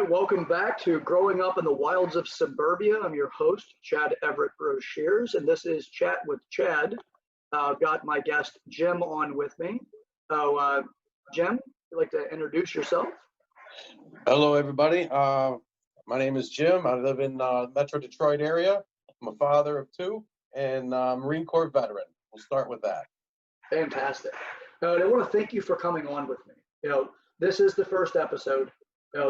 right, welcome back to Growing Up in the Wilds of Suburbia. I'm your host, Chad Everett Broshears, and this is Chat with Chad. I've got my guest, Jim, on with me. So, Jim, you'd like to introduce yourself? Hello, everybody. My name is Jim. I live in Metro Detroit area. I'm a father of two and Marine Corps veteran. We'll start with that. Fantastic. I want to thank you for coming on with me. This is the first episode.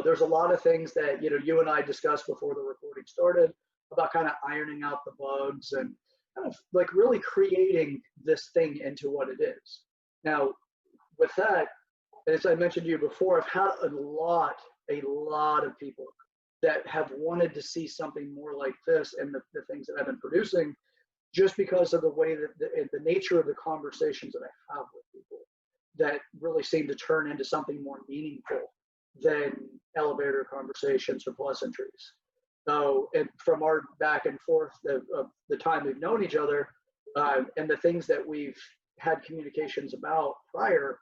There's a lot of things that, you and I discussed before the recording started about kind of ironing out the bugs and kind of like really creating this thing into what it is. Now, with that, as I mentioned to you before, I've had a lot of people that have wanted to see something more like this and the things that I've been producing, just because of the way that the nature of the conversations that I have with people that really seem to turn into something more meaningful than elevator conversations or pleasantries. So, and from our back and forth of the time we've known each other and the things that we've had communications about prior,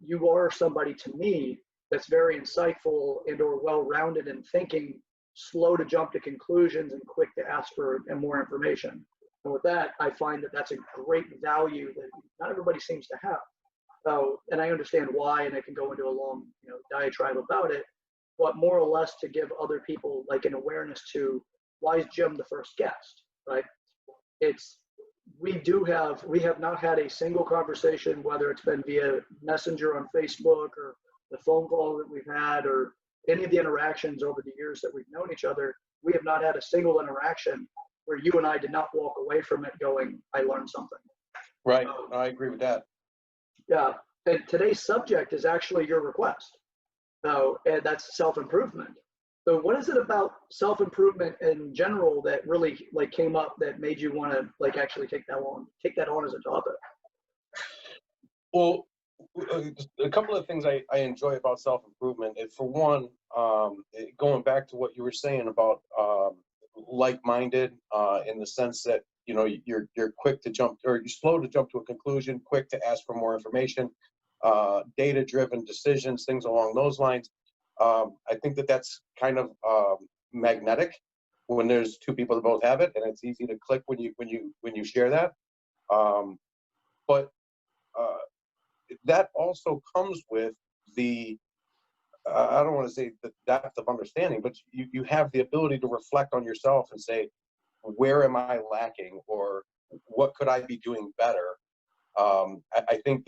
you are somebody to me that's very insightful and or well-rounded in thinking, slow to jump to conclusions and quick to ask for more information. And with that, I find that that's a great value that not everybody seems to have. And I understand why, and I can go into a long diatribe about it, but more or less to give other people like an awareness to why is Jim the first guest, right? We have not had a single conversation, whether it's been via Messenger on Facebook or the phone call that we've had or any of the interactions over the years that we've known each other. We have not had a single interaction where you and I did not walk away from it going, I learned something. Right, I agree with that. Yeah, and today's subject is actually your request. And that's self-improvement. So what is it about self-improvement in general that really like came up that made you want to like actually take that on as a topic? Well, a couple of things I enjoy about self-improvement. For one, going back to what you were saying about like-minded in the sense that you're quick to jump, or you're slow to jump to a conclusion, quick to ask for more information, data-driven decisions, things along those lines. I think that's kind of magnetic when there's two people that both have it, and it's easy to click when you share that. But that also comes with the I don't want to say the depth of understanding, but you have the ability to reflect on yourself and say, where am I lacking, or what could I be doing better? I think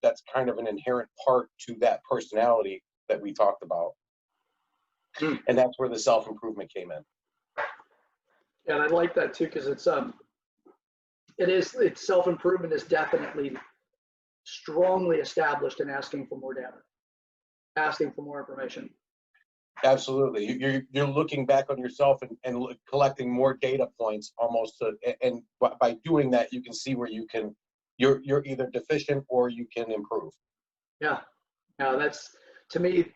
that's kind of an inherent part to that personality that we talked about. And that's where the self-improvement came in. And I like that too, because it's self-improvement is definitely strongly established in asking for more data, asking for more information. Absolutely. You're looking back on yourself and collecting more data points almost and by doing that you can see where you're either deficient or you can improve. Yeah. Now to me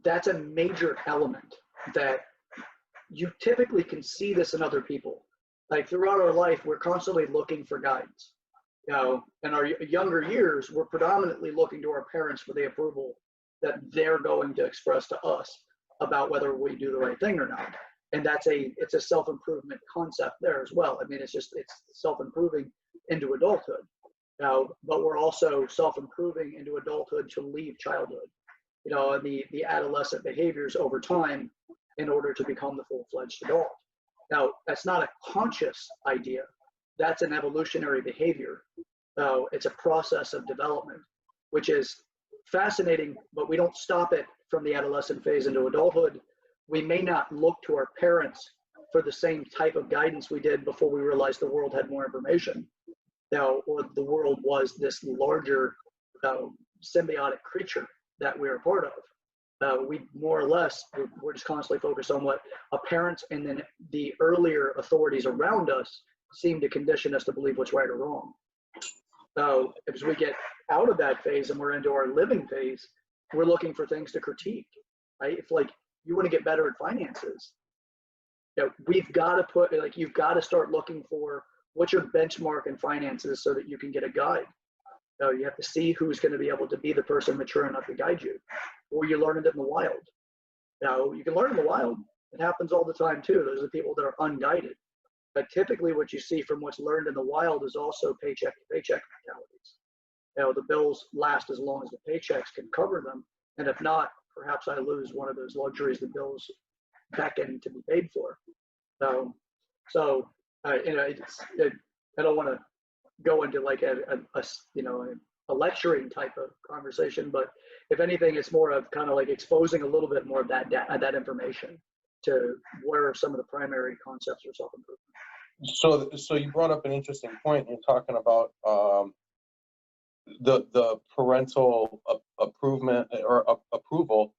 that's a major element that you typically can see this in other people. Like throughout our life we're constantly looking for guidance. In our younger years we're predominantly looking to our parents for the approval that they're going to express to us about whether we do the right thing or not. And it's a self-improvement concept there as well. I mean, it's self-improving into adulthood. But we're also self-improving into adulthood to leave childhood, and the adolescent behaviors over time in order to become the full-fledged adult. Now, that's not a conscious idea. That's an evolutionary behavior. It's a process of development, which is fascinating, but we don't stop it from the adolescent phase into adulthood. We may not look to our parents for the same type of guidance we did before we realized the world had more information. Or the world was this larger symbiotic creature that we're a part of. We more or less, we're just constantly focused on what our parents and then the earlier authorities around us seem to condition us to believe what's right or wrong. So as we get out of that phase and we're into our living phase, we're looking for things to critique, right? If like you want to get better at finances, we've got to you've got to start looking for what's your benchmark in finances so that you can get a guide. You have to see who's going to be able to be the person mature enough to guide you, or you learn it in the wild. You can learn in the wild. It happens all the time too. Those are people that are unguided. But typically what you see from what's learned in the wild is also paycheck to paycheck mentalities. The bills last as long as the paychecks can cover them. And if not, perhaps I lose one of those luxuries the bills beckon to be paid for. So I don't want to go into like a lecturing type of conversation, but if anything, it's more of kind of like exposing a little bit more of that information to where some of the primary concepts are self-improvement. So you brought up an interesting point. You're talking about the parental approval.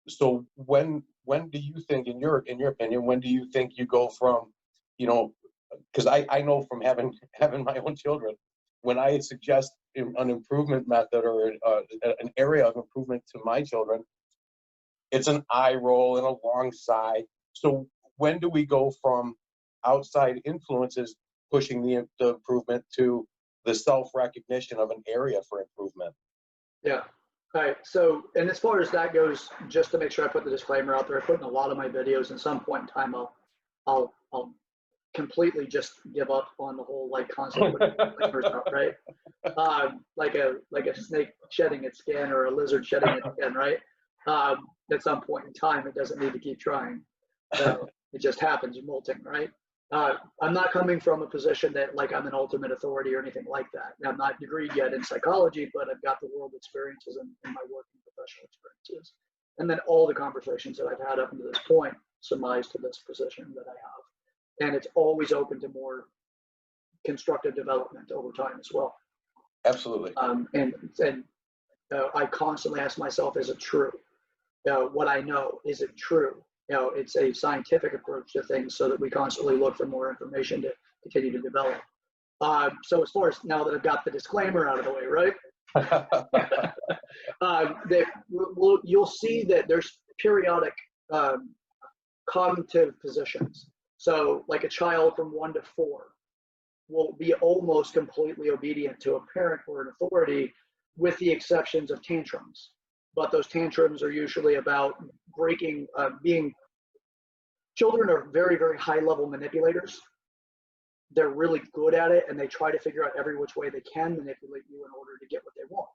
So when do you think, in your opinion, when do you think you go from, because I know from having my own children, when I suggest an improvement method or an area of improvement to my children, it's an eye roll and a long sigh. So when do we go from outside influences pushing the improvement to the self-recognition of an area for improvement? Yeah. All right. So, and as far as that goes, just to make sure I put the disclaimer out there, I put in a lot of my videos. At some point in time, I'll completely just give up on the whole like concept of putting disclaimers out, right? Like a snake shedding its skin or a lizard shedding its skin, right? At some point in time, it doesn't need to keep trying. It just happens, molting, right? I'm not coming from a position that like I'm an ultimate authority or anything like that. I'm not degreed yet in psychology, but I've got the world experiences and my working professional experiences. And then all the conversations that I've had up to this point surmise to this position that I have. And it's always open to more constructive development over time as well. Absolutely. I constantly ask myself, is it true? What I know, is it true? It's a scientific approach to things so that we constantly look for more information to continue to develop. So as far as now that I've got the disclaimer out of the way, right? You'll see that there's periodic cognitive positions. So like a child from 1 to 4 will be almost completely obedient to a parent or an authority, with the exceptions of tantrums. But those tantrums are usually about children are very, very high level manipulators. They're really good at it, and they try to figure out every which way they can manipulate you in order to get what they want.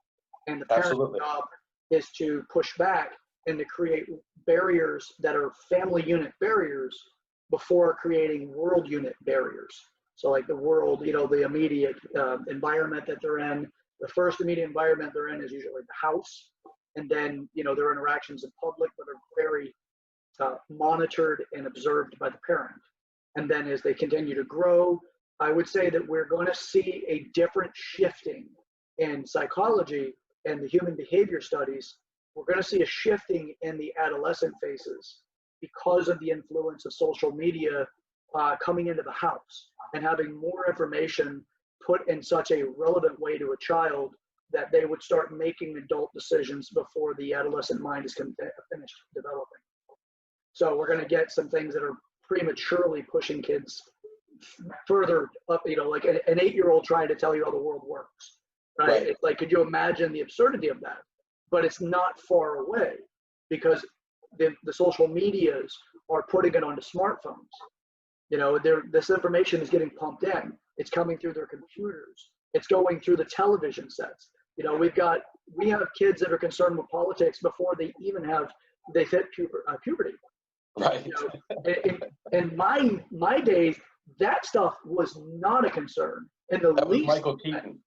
And the parent's job is to push back and to create barriers that are family unit barriers before creating world unit barriers. So like the world, the immediate environment that they're in, the first immediate environment they're in is usually the house. And then, their interactions in public that are very monitored and observed by the parent. And then as they continue to grow, I would say that we're going to see a different shifting in psychology and the human behavior studies. We're going to see a shifting in the adolescent phases because of the influence of social media coming into the house and having more information put in such a relevant way to a child that they would start making adult decisions before the adolescent mind is finished developing. So we're going to get some things that are prematurely pushing kids further up, like an 8-year-old trying to tell you how the world works, right? It's like, could you imagine the absurdity of that? But it's not far away, because the social medias are putting it onto smartphones. This information is getting pumped in. It's coming through their computers. It's going through the television sets. We have kids that are concerned with politics before they even hit puberty. Right. In my days, that stuff was not a concern. In the that was least. Michael Keaton.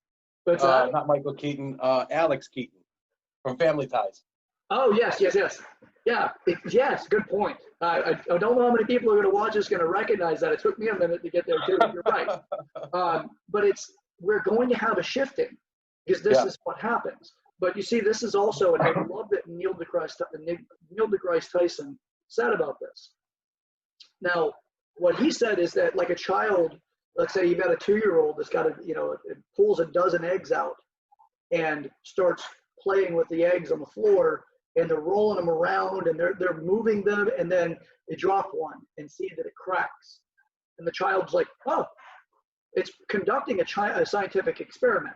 Not Michael Keaton. Alex Keaton from Family Ties. Oh yes. Yeah. Yes. Good point. I don't know how many people are going to watch this going to recognize that. It took me a minute to get there too. You're right. But we're going to have a shifting, because this is what happens. But you see, this is also, and I love that Neil deGrasse Tyson said about this. Now, what he said is that, like a child, let's say you've got a 2-year-old that's got it pulls a dozen eggs out and starts playing with the eggs on the floor, and they're rolling them around and they're moving them, and then they drop one and see that it cracks. And the child's like, oh, it's conducting a scientific experiment.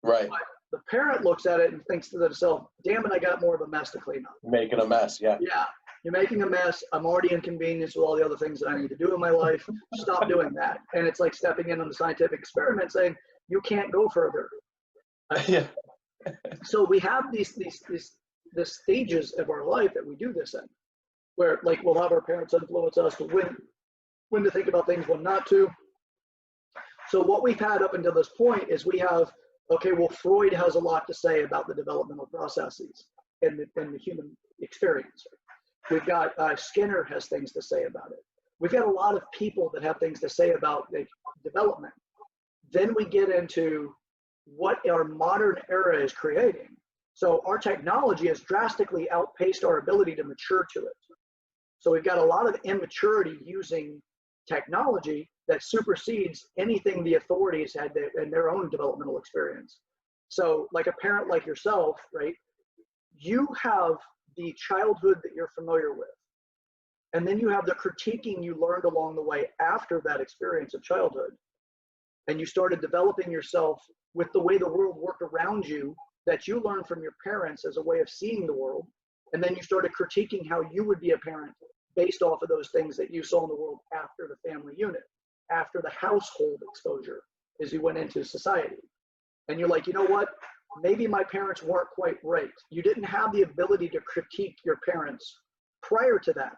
Right. But The parent looks at it and thinks to themselves, damn it, I got more of a mess to clean up. Making a mess, yeah. Yeah, you're making a mess. I'm already inconvenienced with all the other things that I need to do in my life. Stop doing that. And it's like stepping in on the scientific experiment saying, you can't go further. Yeah. So we have these stages of our life that we do this in, where like we'll have our parents influence us to when to think about things, when not to. So what we've had up until this point is we have, okay, well, Freud has a lot to say about the developmental processes in the human experience. We've got Skinner has things to say about it. We've got a lot of people that have things to say about the development. Then we get into what our modern era is creating. So our technology has drastically outpaced our ability to mature to it. So we've got a lot of immaturity using technology that supersedes anything the authorities had in their own developmental experience. So like a parent like yourself, right? You have the childhood that you're familiar with. And then you have the critiquing you learned along the way after that experience of childhood. And you started developing yourself with the way the world worked around you that you learned from your parents as a way of seeing the world. And then you started critiquing how you would be a parent based off of those things that you saw in the world after the family unit, after the household exposure as you went into society. And you're like, you know what? Maybe my parents weren't quite right. You didn't have the ability to critique your parents prior to that.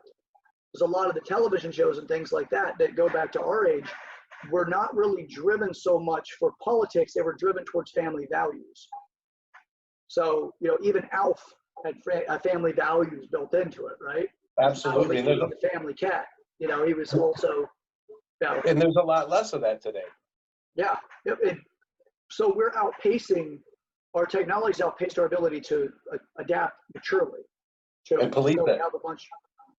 There's a lot of the television shows and things like that that go back to our age were not really driven so much for politics. They were driven towards family values. So, you know, even Alf had family values built into it, right? Absolutely. He was the family cat. You know, he was also, you know, and there's a lot less of that today. Yeah. So we're outpacing, our technology's outpaced our ability to adapt maturely. And police so that.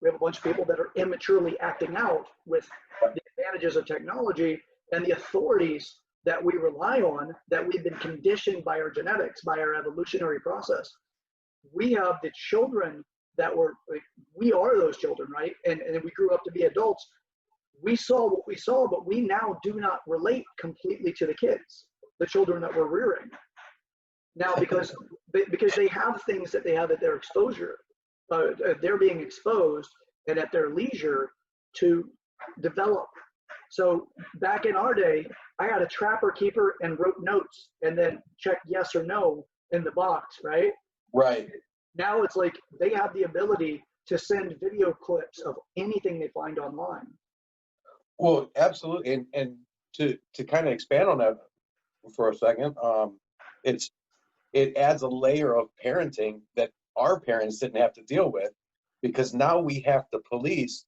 We have a bunch of people that are immaturely acting out with the advantages of technology and the authorities that we rely on, that we've been conditioned by our genetics, by our evolutionary process. We have the children that we are those children, right? And we grew up to be adults. We saw what we saw, but we now do not relate completely to the kids, the children that we're rearing. Now, because they have things that they have at their exposure, they're being exposed and at their leisure to develop. So back in our day, I had a trapper keeper and wrote notes and then checked yes or no in the box, right? Right. Now it's like they have the ability to send video clips of anything they find online. Well, absolutely. And to kind of expand on that for a second, it adds a layer of parenting that our parents didn't have to deal with, because now we have to police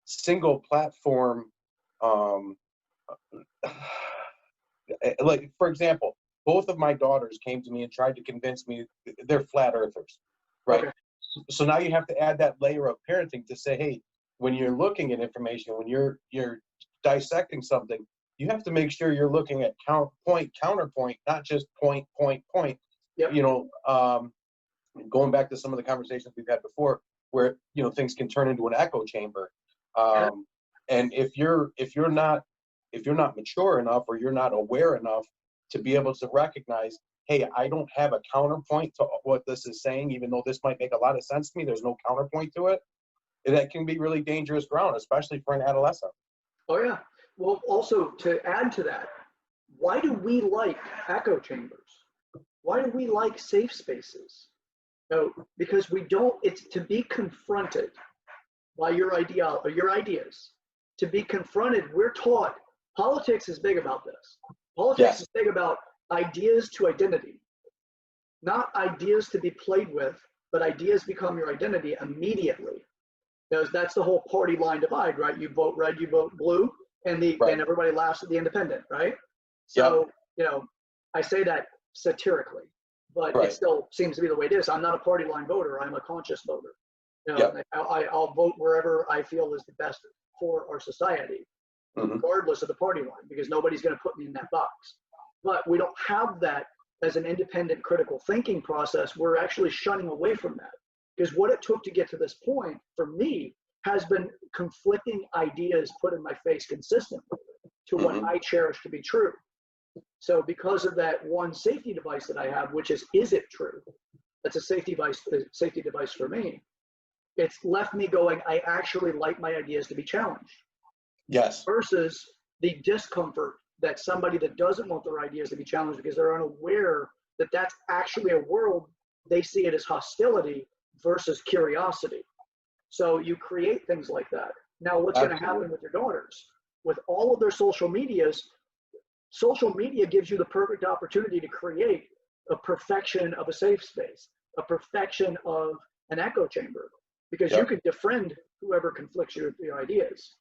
single platform. Like, for example, both of my daughters came to me and tried to convince me they're flat earthers, right? Okay. So now you have to add that layer of parenting to say, hey, when you're looking at information, when you're dissecting something, you have to make sure you're looking at counterpoint, not just point. Yep. You know, going back to some of the conversations we've had before, where, you know, things can turn into an echo chamber. And if you're not mature enough, or you're not aware enough to be able to recognize, hey, I don't have a counterpoint to what this is saying, even though this might make a lot of sense to me, there's no counterpoint to it, that can be really dangerous ground, especially for an adolescent. Oh yeah. Well, also to add to that, why do we like echo chambers? Why do we like safe spaces? No, because it's to be confronted by your ideas. To be confronted, we're taught, politics is big about this. Politics is big about ideas to identity. Not ideas to be played with, but ideas become your identity immediately. Because that's the whole party line divide, right? You vote red, you vote blue, and everybody laughs at the independent, right? So, you know, I say that satirically, but it still seems to be the way it is. I'm not a party line voter. I'm a conscious voter. You know, I'll vote wherever I feel is the best for our society, regardless of the party line, because nobody's going to put me in that box. But we don't have that as an independent critical thinking process. We're actually shunning away from that, because what it took to get to this point for me has been conflicting ideas put in my face consistently to what I cherish to be true. So because of that one safety device that I have, which is it true? That's a safety device for me. It's left me going, I actually like my ideas to be challenged. Yes. Versus the discomfort that somebody that doesn't want their ideas to be challenged because they're unaware that that's actually a world, they see it as hostility versus curiosity. So you create things like that. Now, what's going to happen with your daughters? With all of their social media gives you the perfect opportunity to create a perfection of a safe space, a perfection of an echo chamber, because you can defriend whoever conflicts your ideas.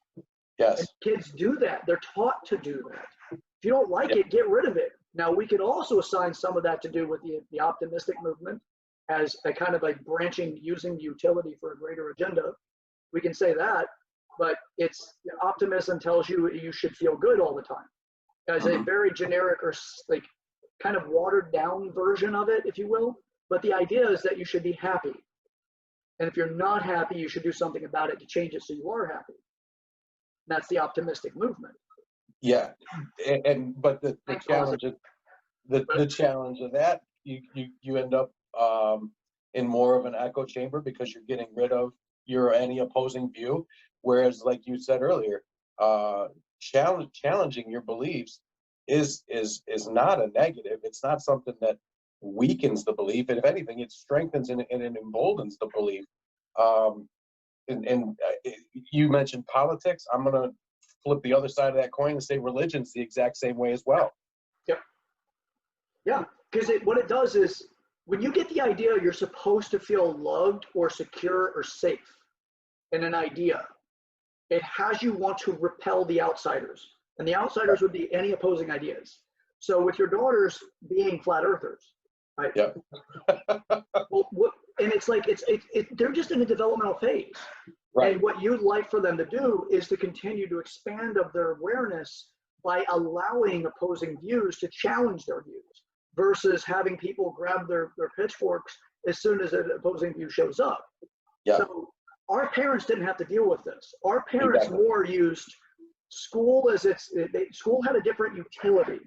Yes. And kids do that. They're taught to do that. If you don't like it, get rid of it. Now, we could also assign some of that to do with the optimistic movement as a kind of like branching, using utility for a greater agenda. We can say that, but it's optimism tells you you should feel good all the time. As a very generic or like kind of watered down version of it, if you will. But the idea is that you should be happy. And if you're not happy, you should do something about it to change it so you are happy. That's the optimistic movement. Yeah, but the challenge of the challenge of that, you end up in more of an echo chamber because you're getting rid of any opposing view. Whereas, like you said earlier, challenging your beliefs is not a negative. It's not something that weakens the belief. And if anything, it strengthens and it emboldens the belief. And you mentioned politics. I'm going to flip the other side of that coin and say religion's the exact same way as well. Yep. Yeah, because what it does is when you get the idea you're supposed to feel loved or secure or safe in an idea, it has you want to repel the outsiders. And the outsiders would be any opposing ideas. So with your daughters being flat earthers, right? Yep. And it's like they're just in a developmental phase. Right. And what you'd like for them to do is to continue to expand of their awareness by allowing opposing views to challenge their views versus having people grab their pitchforks as soon as an opposing view shows up. Yeah. So our parents didn't have to deal with this. Our parents more used school as school had a different utility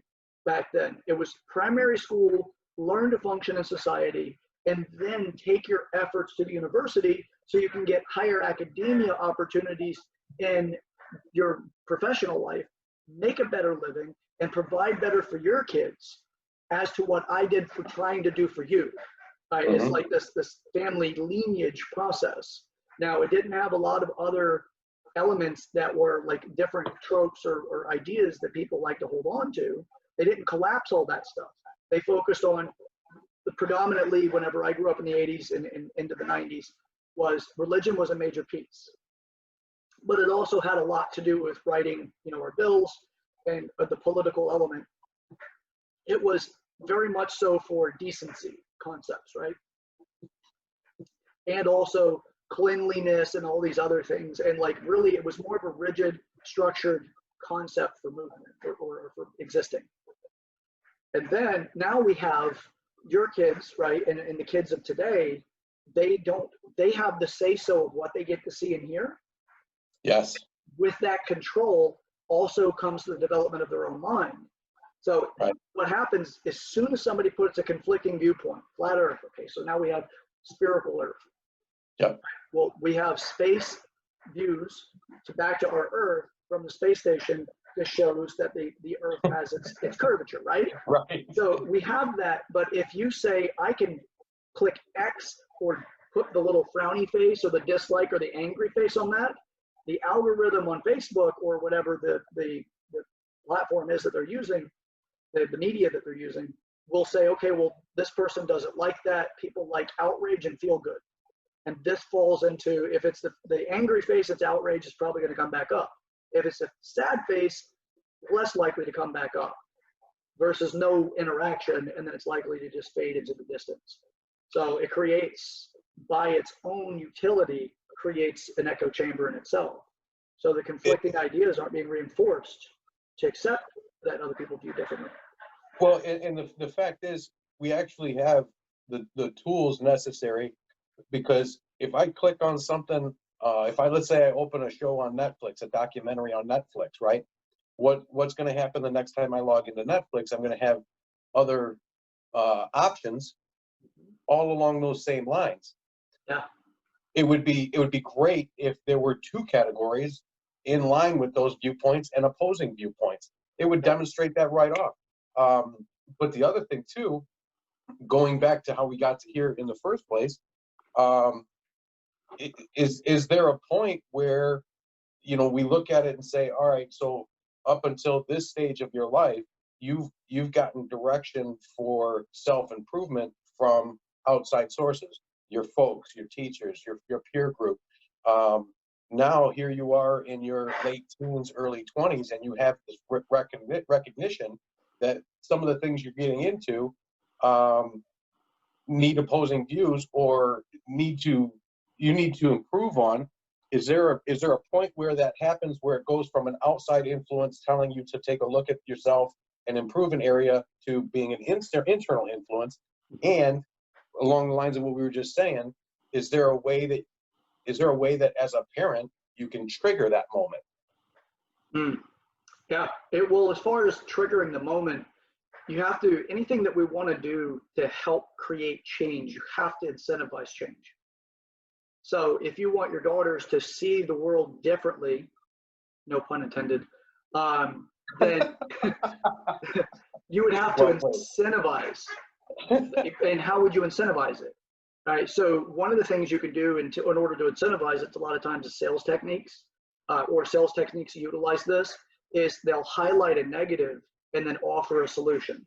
back then. It was primary school, learn to function in society, and then take your efforts to the university so you can get higher academia opportunities in your professional life, make a better living, and provide better for your kids as to what I did for trying to do for you. It's like this family lineage process. Now, it didn't have a lot of other elements that were like different tropes or ideas that people like to hold on to. They didn't collapse all that stuff. They focused on predominantly, whenever I grew up in the 80s and into the 90s, religion was a major piece. But it also had a lot to do with writing, our bills and the political element. It was very much so for decency concepts, right? And also cleanliness and all these other things. And like really, it was more of a rigid, structured concept for movement or for existing. And then now we have your kids, right? And the kids of today, they have the say-so of what they get to see and hear. Yes. With that control also comes the development of their own mind. So what happens as soon as somebody puts a conflicting viewpoint, flat earth, okay, so now we have spherical earth. Yep. Well, we have space views back to our earth from the space station. This shows that the earth has its curvature, right? Right. So we have that, but if you say I can click X or put the little frowny face or the dislike or the angry face on that, the algorithm on Facebook or whatever the platform is that they're using, the media that they're using, will say, okay, well, this person doesn't like that. People like outrage and feel good. And this falls into, if it's the angry face, it's outrage, it's probably going to come back up. If it's a sad face, less likely to come back up versus no interaction, and then it's likely to just fade into the distance. So it creates, by its own utility, creates an echo chamber in itself. So the conflicting ideas aren't being reinforced to accept that other people view differently. Well, and the fact is, we actually have the tools necessary, because if I click on something, let's say I open a show on Netflix, a documentary on Netflix, right? what's going to happen the next time I log into Netflix? I'm going to have other options all along those same lines. Yeah. It would be great if there were two categories in line with those viewpoints and opposing viewpoints. It would demonstrate that right off. But the other thing too, going back to how we got to here in the first place, is there a point where, you know, we look at it and say, all right, so up until this stage of your life, you've gotten direction for self-improvement from outside sources, your folks, your teachers, your peer group. Now here you are in your late teens, early 20s, and you have this recognition that some of the things you're getting into need opposing views or you need to improve on. Is there a point where that happens, where it goes from an outside influence telling you to take a look at yourself and improve an area to being an internal influence? And along the lines of what we were just saying, is there a way that as a parent you can trigger that moment? Yeah, it will. As far as triggering the moment, you have to, anything that we want to do to help create change, you have to incentivize change. So if you want your daughters to see the world differently, no pun intended, then you would have to incentivize. And how would you incentivize it? All right. So one of the things you can do in order to incentivize it, a lot of times is sales techniques, or sales techniques utilize this, is they'll highlight a negative and then offer a solution.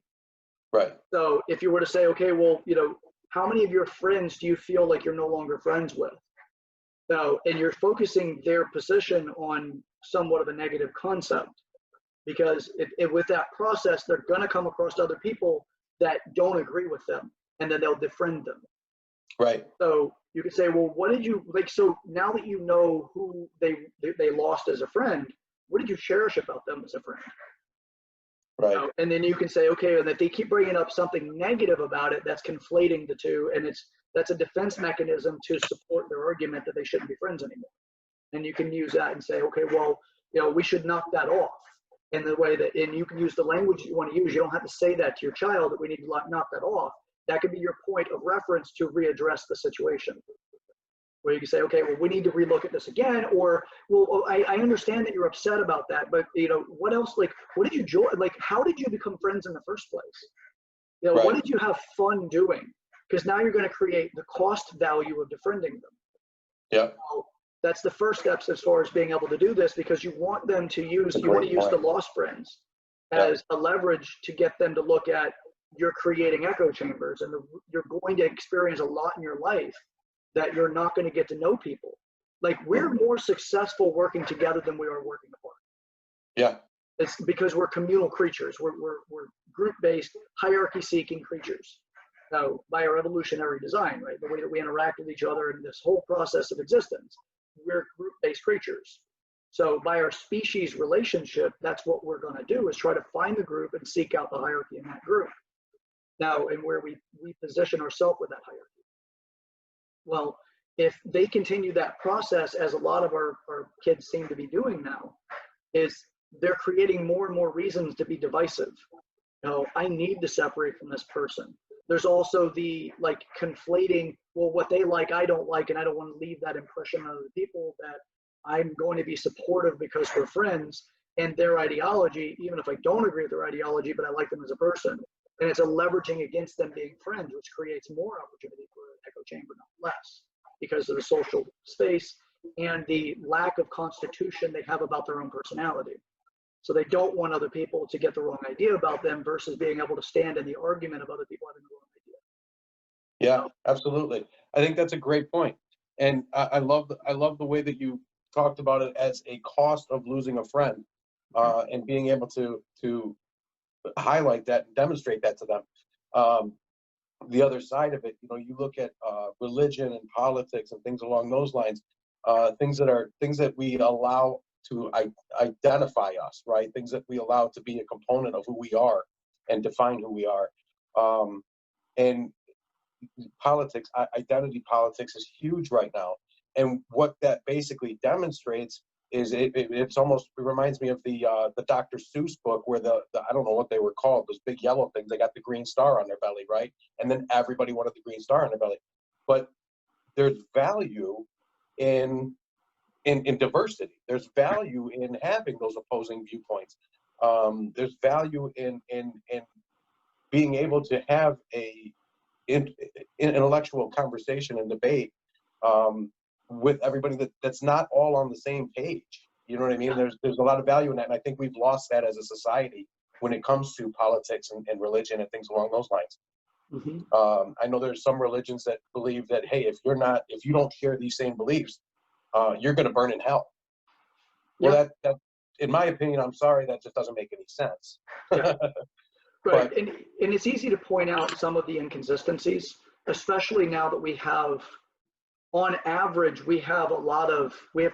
Right. So if you were to say, okay, well, you know, how many of your friends do you feel like you're no longer friends with? So, and you're focusing their position on somewhat of a negative concept, because with that process, they're going to come across other people that don't agree with them, and then they'll defriend them. Right. So you could say, well, what did you like? So now that you know who they lost as a friend, what did you cherish about them as a friend? Right. And then you can say, okay, and if they keep bringing up something negative about it, that's conflating the two, and that's a defense mechanism to support their argument that they shouldn't be friends anymore. And you can use that and say, okay, well, you know, we should knock that off. In the way that, and you can use the language you want to use. You don't have to say that to your child that we need to knock that off. That could be your point of reference to readdress the situation. Where you can say, okay, well, we need to relook at this again, or, well, I understand that you're upset about that, but, you know, what else, like, what did you enjoy? Like, how did you become friends in the first place? You know, Right. What did you have fun doing? Because now you're going to create the cost value of defriending them. Yeah. So that's the first steps as far as being able to do this, because you want them to use, you want to use the lost friends as a leverage to get them to look at, you're creating echo chambers, and you're going to experience a lot in your life that you're not going to get to know people. Like, we're more successful working together than we are working apart. Yeah. It's because we're communal creatures. We're group-based, hierarchy-seeking creatures. Now, by our evolutionary design, right, the way that we interact with each other in this whole process of existence, we're group-based creatures. So by our species relationship, that's what we're going to do, is try to find the group and seek out the hierarchy in that group. Now, and where we position ourselves with that hierarchy. Well, if they continue that process, as a lot of our kids seem to be doing now, is they're creating more and more reasons to be divisive. You know, I need to separate from this person. There's also the, like, conflating, well, what they like, I don't like, and I don't want to leave that impression on other people that I'm going to be supportive because we're friends, and their ideology, even if I don't agree with their ideology, but I like them as a person. And it's a leveraging against them being friends, which creates more opportunity for an echo chamber, not less, because of the social space and the lack of constitution they have about their own personality. So they don't want other people to get the wrong idea about them, versus being able to stand in the argument of other people having the wrong idea. Yeah, absolutely. I think that's a great point. And I love the way that you talked about it as a cost of losing a friend, and being able to highlight that and demonstrate that to them. The other side of it, you know, you look at religion and politics and things along those lines, things that we allow to identify us, right? Things that we allow to be a component of who we are and define who we are. And politics, identity politics is huge right now. And what that basically demonstrates it's almost, it reminds me of the Dr. Seuss book where the I don't know what they were called, those big yellow things. They got the green star on their belly, right? And then everybody wanted the green star on their belly. But there's value in diversity. There's value in having those opposing viewpoints. There's value in being able to have a intellectual conversation and debate with everybody that's not all on the same page. You know what I mean? There's a lot of value in that, and I think we've lost that as a society when it comes to politics and religion and things along those lines. Mm-hmm. I know there's some religions that believe that, hey, if you don't share these same beliefs, you're going to burn in hell. Well, Yeah. that in my opinion, I'm sorry, that just doesn't make any sense. Yeah. Right. But, And it's easy to point out some of the inconsistencies, especially now that we have, on average, we have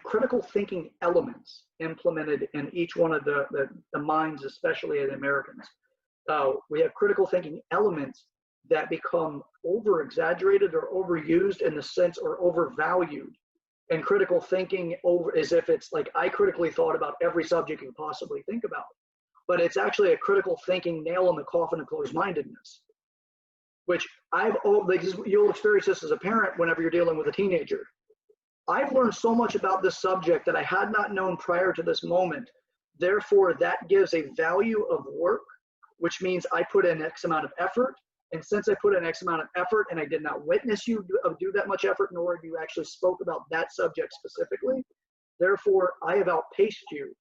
critical thinking elements implemented in each one of the minds, especially as Americans. We have critical thinking elements that become over exaggerated or overused in the sense, or overvalued. And critical thinking as if it's like, I critically thought about every subject you could possibly think about. But it's actually a critical thinking nail in the coffin of closed-mindedness, which you'll experience this as a parent whenever you're dealing with a teenager. I've learned so much about this subject that I had not known prior to this moment. Therefore, that gives a value of work, which means I put in X amount of effort. And since I put in X amount of effort and I did not witness you do that much effort, nor you actually spoke about that subject specifically, therefore, I have outpaced you.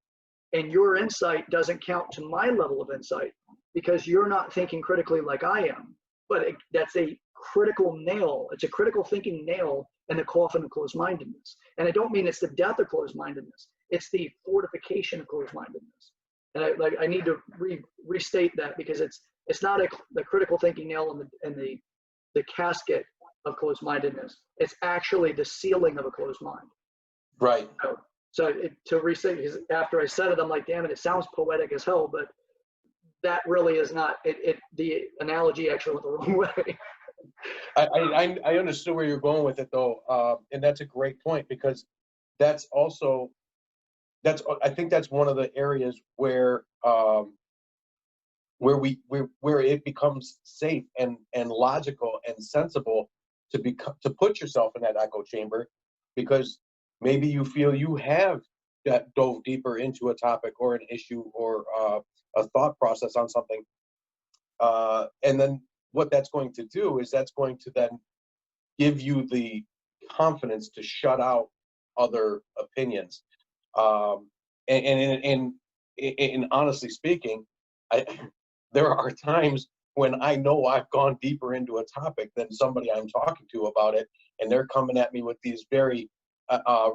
And your insight doesn't count to my level of insight because you're not thinking critically like I am. But that's a critical nail. It's a critical thinking nail in the coffin of closed-mindedness. And I don't mean it's the death of closed-mindedness. It's the fortification of closed-mindedness. And I need to restate that, because it's not the critical thinking nail in the casket of closed-mindedness. It's actually the sealing of a closed mind. right. So to restate, because after I said it, I'm like, damn it, it sounds poetic as hell, but that really is not. The analogy actually went the wrong way. I understood where you're going with it, though, and that's a great point, because I think that's one of the areas where it becomes safe and logical and sensible to put yourself in that echo chamber, because maybe you feel you have dove deeper into a topic or an issue or a thought process on something, and then what that's going to do is that's going to then give you the confidence to shut out other opinions. And honestly speaking, there are times when I know I've gone deeper into a topic than somebody I'm talking to about it, and they're coming at me with these very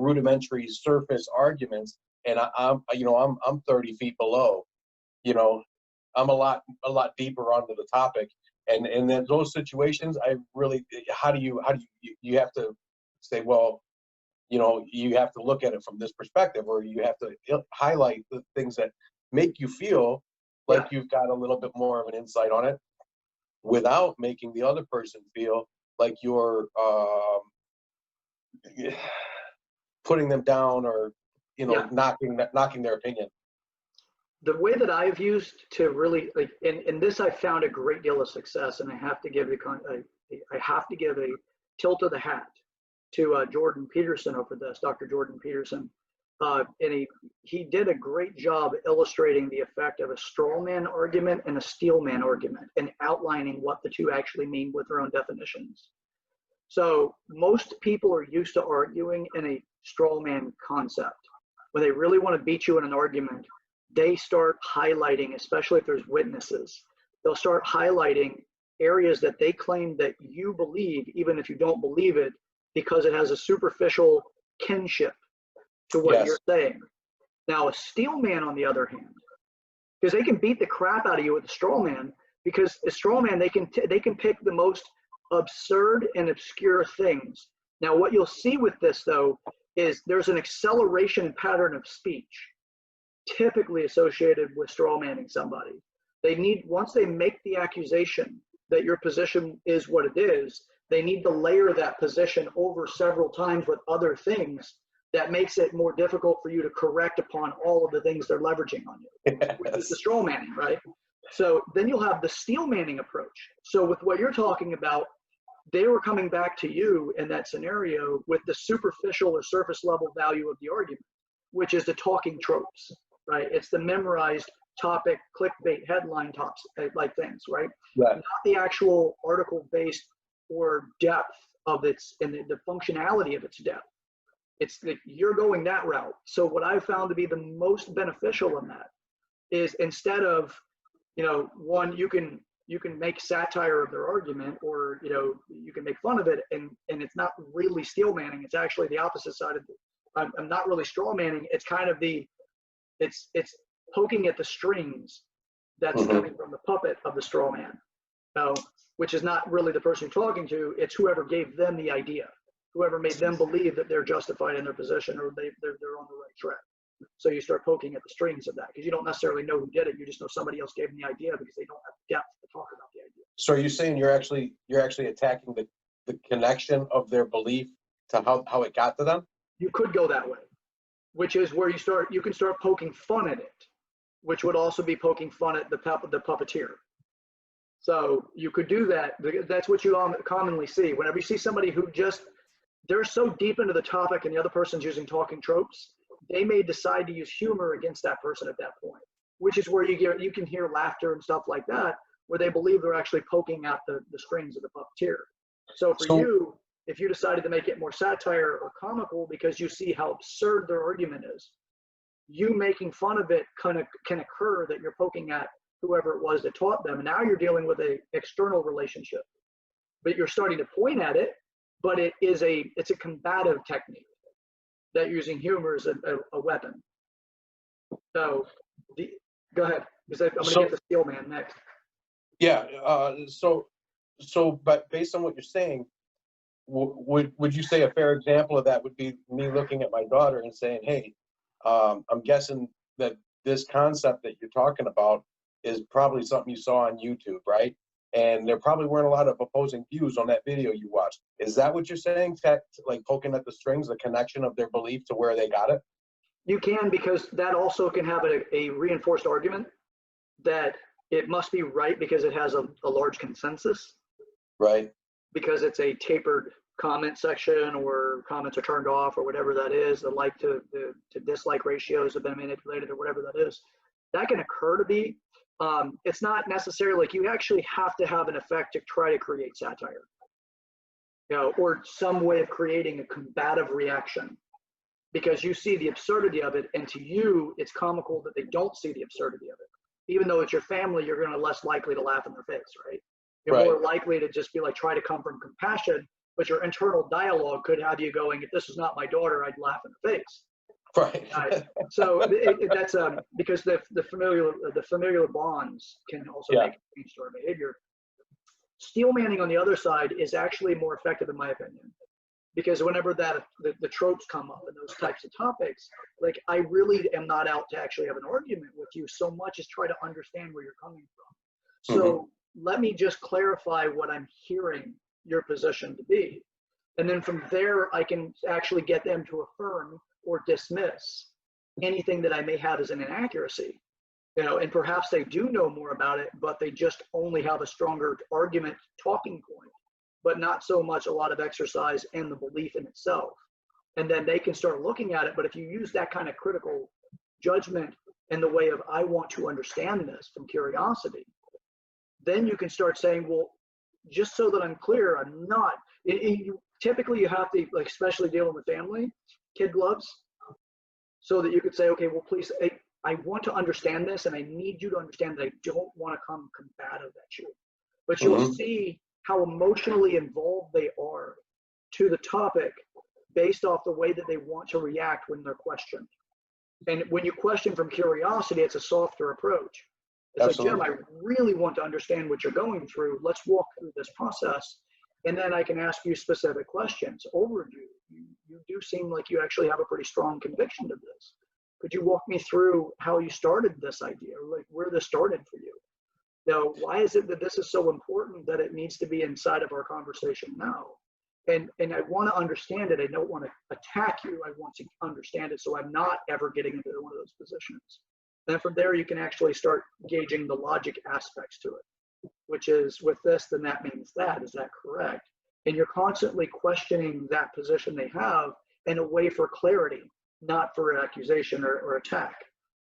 rudimentary surface arguments, and I'm 30 feet below. I'm a lot deeper onto the topic, and then those situations, I really, how do you have to say, well, you have to look at it from this perspective, or you have to highlight the things that make you feel like you've got a little bit more of an insight on it, without making the other person feel like you're putting them down, or knocking their opinion. The way that I've used to really, like, in this, I found a great deal of success, and I have to give a tilt of the hat to Jordan Peterson over this, Dr. Jordan Peterson. And he did a great job illustrating the effect of a straw man argument and a steel man argument, and outlining what the two actually mean with their own definitions. So most people are used to arguing in a straw man concept. When they really want to beat you in an argument, they start highlighting, especially if there's witnesses, they'll start highlighting areas that they claim that you believe, even if you don't believe it, because it has a superficial kinship to what you're saying. Now, a steel man, on the other hand, because they can beat the crap out of you with a straw man, because a straw man, they can pick the most absurd and obscure things. Now, what you'll see with this, though, is there's an acceleration pattern of speech typically associated with straw manning somebody. Once they make the accusation that your position is what it is, they need to layer that position over several times with other things that makes it more difficult for you to correct upon all of the things they're leveraging on you, which is the straw manning, right? So then you'll have the steel manning approach. So with what you're talking about, they were coming back to you in that scenario with the superficial or surface level value of the argument, which is the talking tropes, right? It's the memorized topic, clickbait, headline tops, like things, right? Right. Not the actual article based or depth of its, and the functionality of its depth. It's like you're going that route. So what I found to be the most beneficial in that is, instead of, one, you can make satire of their argument, or you can make fun of it, and it's not really steel manning. It's actually the opposite side of it. I'm not really straw manning. It's kind of it's poking at the strings that's coming from the puppet of the straw man, which is not really the person you're talking to. It's whoever gave them the idea, whoever made them believe that they're justified in their position, or they're on the right track. So you start poking at the strings of that, because you don't necessarily know who did it. You just know somebody else gave them the idea, because they don't have depth to talk about the idea. So are you saying you're actually attacking the connection of their belief to how it got to them? You could go that way, which is where you can start poking fun at it, which would also be poking fun at the puppeteer. So you could do that. That's what you commonly see. Whenever you see somebody who they're so deep into the topic and the other person's using talking tropes, they may decide to use humor against that person at that point, which is where you can hear laughter and stuff like that, where they believe they're actually poking at the strings of the puppeteer. So for you, if you decided to make it more satire or comical because you see how absurd their argument is, you making fun of it can occur that you're poking at whoever it was that taught them. And now you're dealing with an external relationship, but you're starting to point at it, but it's a combative technique that using humor is a weapon. So go ahead, because I'm going to get the steel man next. Yeah. But based on what you're saying, would you say a fair example of that would be me looking at my daughter and saying, hey, I'm guessing that this concept that you're talking about is probably something you saw on YouTube, right? And there probably weren't a lot of opposing views on that video you watched. Is that what you're saying? Like poking at the strings, the connection of their belief to where they got it? You can, because that also can have a reinforced argument that it must be right because it has a large consensus. Right. Because it's a tapered comment section, or comments are turned off, or whatever that is. The like to dislike ratios have been manipulated, or whatever that is. That can occur to be. It's not necessarily like you actually have to have an effect to try to create satire, or some way of creating a combative reaction, because you see the absurdity of it, and to you, it's comical that they don't see the absurdity of it. Even though it's your family, you're going to less likely to laugh in their face, right? You're more likely to just be like, try to come from compassion, but your internal dialogue could have you going, if this was not my daughter, I'd laugh in her face. Right. So that's because the familiar bonds can also make a change to our behavior. Steel manning on the other side is actually more effective, in my opinion, because whenever the tropes come up and those types of topics, like, I really am not out to actually have an argument with you so much as try to understand where you're coming from. So let me just clarify what I'm hearing your position to be. And then from there, I can actually get them to affirm or dismiss anything that I may have as an inaccuracy. And perhaps they do know more about it, but they just only have a stronger argument talking point, but not so much a lot of exercise in the belief in itself. And then they can start looking at it. But if you use that kind of critical judgment in the way of, I want to understand this from curiosity, then you can start saying, well, just so that I'm clear, I'm not, typically you have to, like, especially dealing with family, kid gloves, so that you could say, okay, well, please, I want to understand this, and I need you to understand that I don't want to come combative at you. But you'll see how emotionally involved they are to the topic based off the way that they want to react when they're questioned. And when you question from curiosity, it's a softer approach. It's Absolutely. like, Jim, I really want to understand what you're going through. Let's walk through this process. And then I can ask you specific questions. Overview. You do seem like you actually have a pretty strong conviction to this. Could you walk me through how you started this idea, or like where this started for you? Now, why is it that this is so important that it needs to be inside of our conversation now? and I want to understand it. I don't want to attack you. I want to understand it, so I'm not ever getting into one of those positions. Then from there, you can actually start gauging the logic aspects to it, which is with this, then that means that. Is that correct? And you're constantly questioning that position they have in a way for clarity, not for accusation or attack.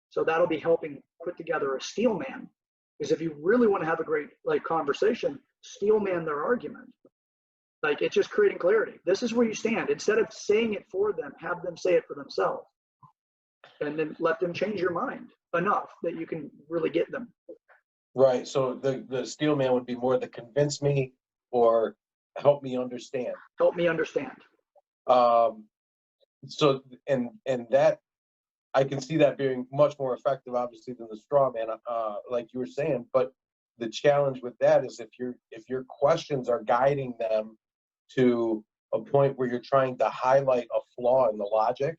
So that'll be helping put together a steel man. Because if you really want to have a great conversation, steel man their argument. It's just creating clarity. This is where you stand. Instead of saying it for them, have them say it for themselves. And then let them change your mind enough that you can really get them. Right. So the steel man would be more the convince me or help me understand. Help me understand. So and that I can see that being much more effective, obviously, than the straw man, like you were saying. But the challenge with that is if your questions are guiding them to a point where you're trying to highlight a flaw in the logic,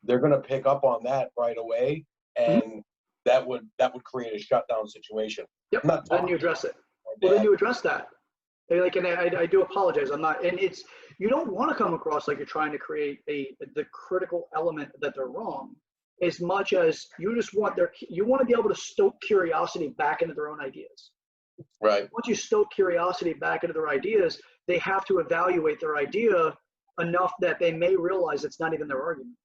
they're going to pick up on that right away, and that would create a shutdown situation. Yep. Then you address it. Well, then you address that. And I do apologize. I'm not, and it's, you don't want to come across like you're trying to create the critical element that they're wrong, as much as you just want you want to be able to stoke curiosity back into their own ideas. Right. Once you stoke curiosity back into their ideas, they have to evaluate their idea enough that they may realize it's not even their argument.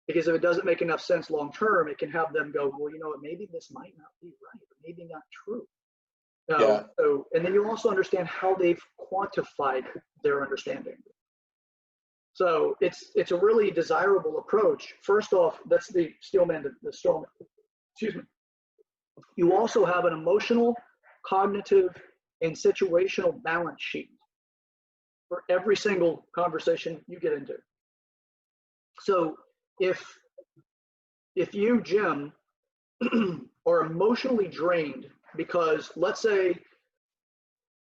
Because if it doesn't make enough sense long term, it can have them go, well, maybe this might not be right, or maybe not true. So, and then you also understand how they've quantified their understanding. So it's a really desirable approach. First off, that's the steelman, the strawman. Excuse me. You also have an emotional, cognitive, and situational balance sheet for every single conversation you get into. So if you, Jim, are emotionally drained because, let's say,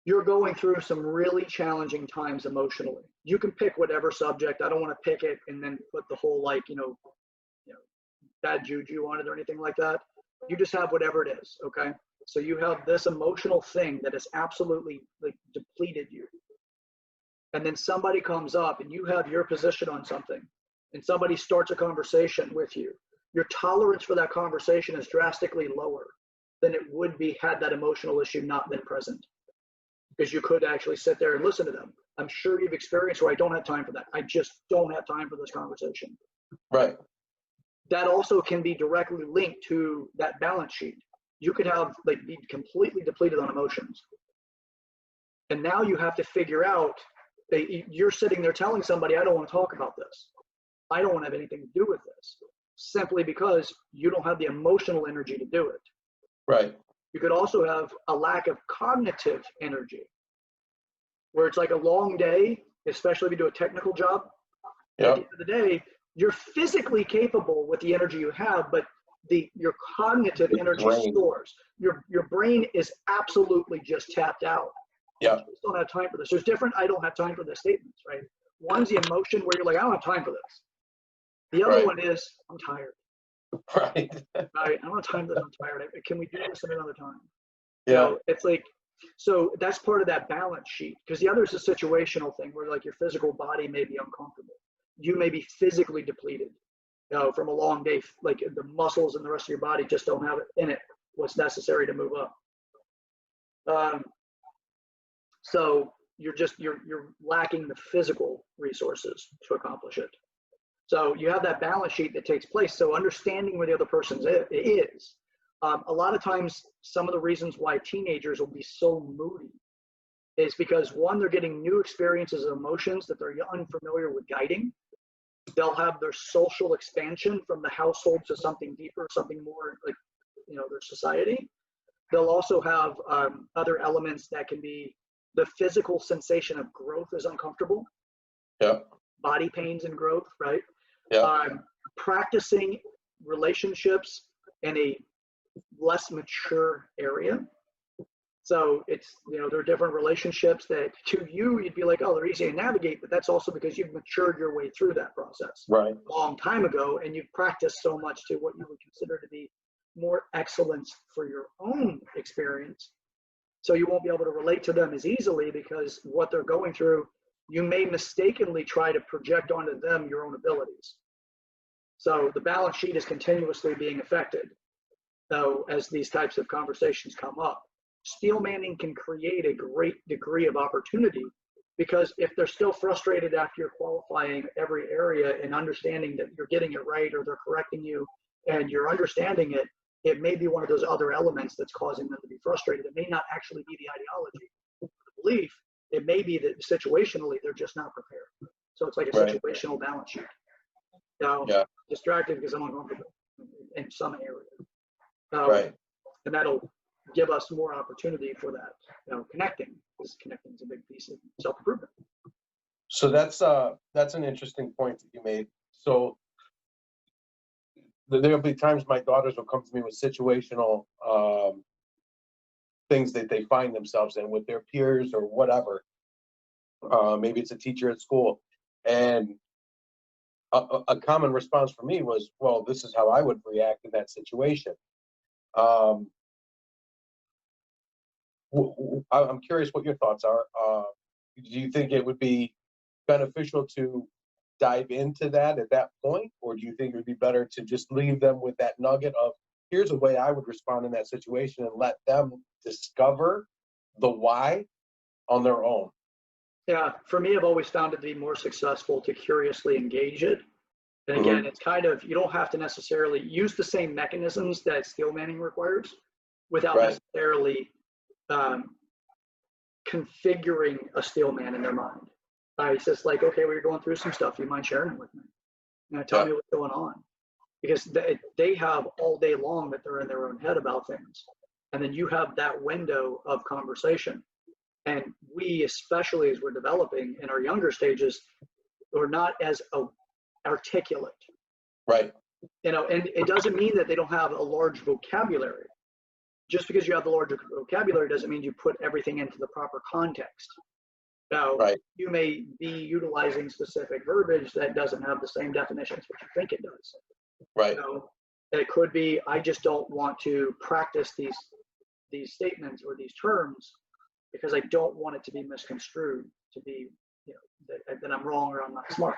you're going through some really challenging times emotionally, you can pick whatever subject. I don't want to pick it and then put the whole bad juju on it or anything like that. You just have whatever it is, okay? So you have this emotional thing that has absolutely depleted you. And then somebody comes up and you have your position on something, and somebody starts a conversation with you. Your tolerance for that conversation is drastically lower than it would be had that emotional issue not been present. Because you could actually sit there and listen to them. I'm sure you've experienced where I don't have time for that. I just don't have time for this conversation. Right. That also can be directly linked to that balance sheet. You could have be completely depleted on emotions. And now you have to figure out that you're sitting there telling somebody, I don't want to talk about this. I don't want to have anything to do with this, simply because you don't have the emotional energy to do it. Right. You could also have a lack of cognitive energy, where it's like a long day, especially if you do a technical job. Yep. At the end of the day, you're physically capable with the energy you have, but your cognitive energy stores. Your brain is absolutely just tapped out. Yeah. You just don't have time for this. There's different I don't have time for this statements, right? One's the emotion where you're like, I don't have time for this. The other one is, I'm tired. Right. I don't have time for this, I'm tired. Can we do this at another time? Yeah. It's so that's part of that balance sheet, because the other is a situational thing where your physical body may be uncomfortable. You may be physically depleted, from a long day, the muscles and the rest of your body just don't have it in it what's necessary to move up. So you're lacking the physical resources to accomplish it. So you have that balance sheet that takes place. So understanding where the other person is. A lot of times, some of the reasons why teenagers will be so moody is because, one, they're getting new experiences of emotions that they're unfamiliar with guiding. They'll have their social expansion from the household to something deeper, something more their society. They'll also have other elements that can be the physical sensation of growth is uncomfortable. Yeah. Body pains and growth, right? Yeah. Practicing relationships in a less mature area. So it's, there are different relationships that to you, you'd be like, oh, they're easy to navigate, but that's also because you've matured your way through that process right. a long time ago, and you've practiced so much to what you would consider to be more excellence for your own experience. So you won't be able to relate to them as easily because what they're going through, you may mistakenly try to project onto them your own abilities. So the balance sheet is continuously being affected. So as these types of conversations come up, steel manning can create a great degree of opportunity, because if they're still frustrated after you're qualifying every area and understanding that you're getting it right, or they're correcting you and you're understanding it, it may be one of those other elements that's causing them to be frustrated. It may not actually be the ideology, the belief. It may be that situationally they're just not prepared. So it's like a situational balance sheet. Now, distracted because I'm uncomfortable in some area. And that'll give us more opportunity for that. Connecting, because connecting is a big piece of self-improvement. So that's an interesting point that you made. So there'll be times my daughters will come to me with situational things that they find themselves in with their peers or whatever. Maybe it's a teacher at school, and a common response for me was, well, this is how I would react in that situation. I'm curious what your thoughts are. Do you think it would be beneficial to dive into that at that point, or do you think it would be better to just leave them with that nugget of, here's a way I would respond in that situation, and let them discover the why on their own? Yeah, for me, I've always found it to be more successful to curiously engage it. And again, it's kind of, you don't have to necessarily use the same mechanisms that steel manning requires without necessarily configuring a steel man in their mind. It's just like, okay, well, you're going through some stuff. You mind sharing it with me? Tell me what's going on. Because they have all day long that they're in their own head about things. And then you have that window of conversation. And we, especially as we're developing in our younger stages, are not as articulate. Right. And it doesn't mean that they don't have a large vocabulary. Just because you have the larger vocabulary doesn't mean you put everything into the proper context. Now, you may be utilizing specific verbiage that doesn't have the same definitions which you think it does. Right. It could be, I just don't want to practice these statements or these terms because I don't want it to be misconstrued to be, that I'm wrong or I'm not smart.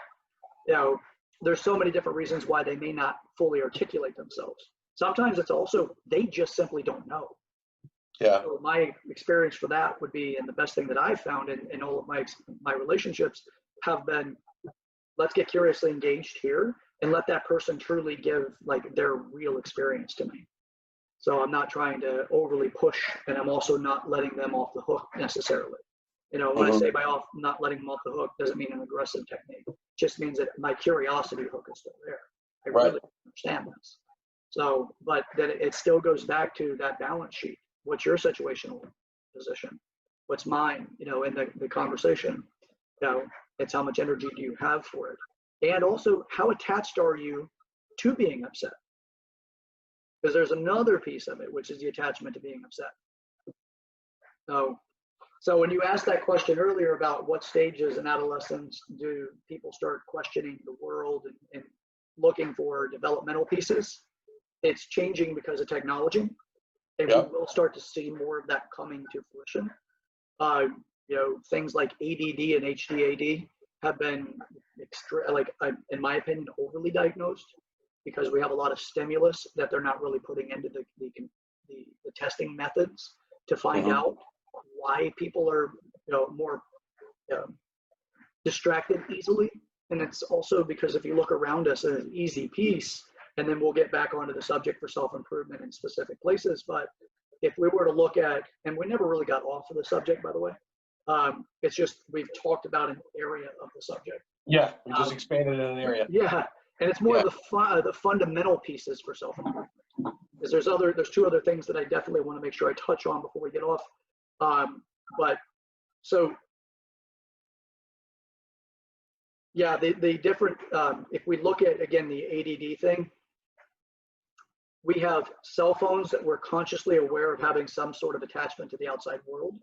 There's so many different reasons why they may not fully articulate themselves. Sometimes it's also, they just simply don't know. Yeah. So my experience for that would be, and the best thing that I've found in all of my relationships have been, let's get curiously engaged here and let that person truly give like their real experience to me. So I'm not trying to overly push, and I'm also not letting them off the hook necessarily. When I say not letting them off the hook, doesn't mean an aggressive technique. It just means that my curiosity hook is still there. I really understand this. So, but then it still goes back to that balance sheet. What's your situational position? What's mine? In the conversation. It's how much energy do you have for it? And also, how attached are you to being upset? Because there's another piece of it, which is the attachment to being upset. So when you asked that question earlier about what stages in adolescence do people start questioning the world and looking for developmental pieces, it's changing because of technology. And we will start to see more of that coming to fruition. Things like ADD and HDAD have been in my opinion, overly diagnosed because we have a lot of stimulus that they're not really putting into the testing methods to find out why people are more distracted easily. And it's also because if you look around us, an easy piece, and then we'll get back onto the subject for self-improvement in specific places. But if we were to look at, and we never really got off of the subject, by the way, it's just we've talked about an area of the subject. Yeah, we just expanded in an area. Yeah, and it's more of the fundamental pieces for self-improvement. Because there's two other things that I definitely want to make sure I touch on before we get off. The different, if we look at, again, the ADD thing, we have cell phones that we're consciously aware of having some sort of attachment to the outside world.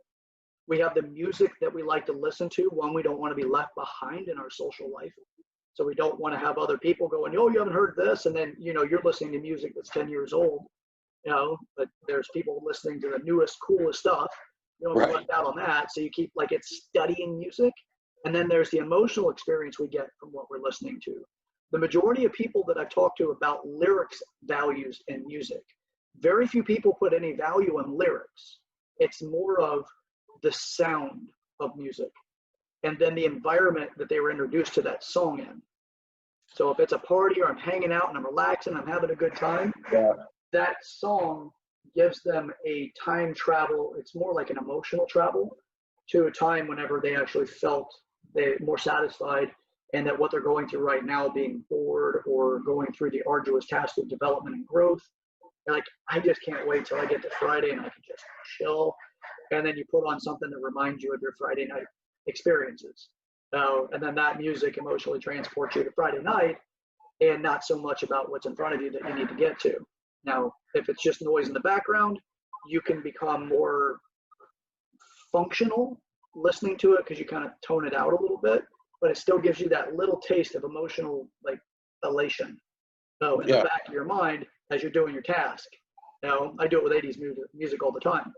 We have the music that we like to listen to. One, we don't want to be left behind in our social life. So we don't want to have other people going, oh, you haven't heard this. And then, you're listening to music that's 10 years old, but there's people listening to the newest, coolest stuff. You don't get Right. left out on that. So you keep like it's studying music. And then there's the emotional experience we get from what we're listening to. The majority of people that I've talked to about lyrics values in music, very few people put any value on lyrics. It's more of the sound of music and then the environment that they were introduced to that song in. So if it's a party or I'm hanging out and I'm relaxing, I'm having a good time, Yeah. that song gives them a time travel. It's more like an emotional travel to a time whenever they actually felt they more satisfied and that what they're going through right now, being bored or going through the arduous task of development and growth, they're like, I just can't wait till I get to Friday and I can just chill. And then you put on something that reminds you of your Friday night experiences. And then that music emotionally transports you to Friday night and not so much about what's in front of you that you need to get to. Now, if it's just noise in the background, you can become more functional listening to it because you kind of tone it out a little bit, but it still gives you that little taste of emotional like elation. So in the back of your mind as you're doing your task. I do it with 80s music all the time.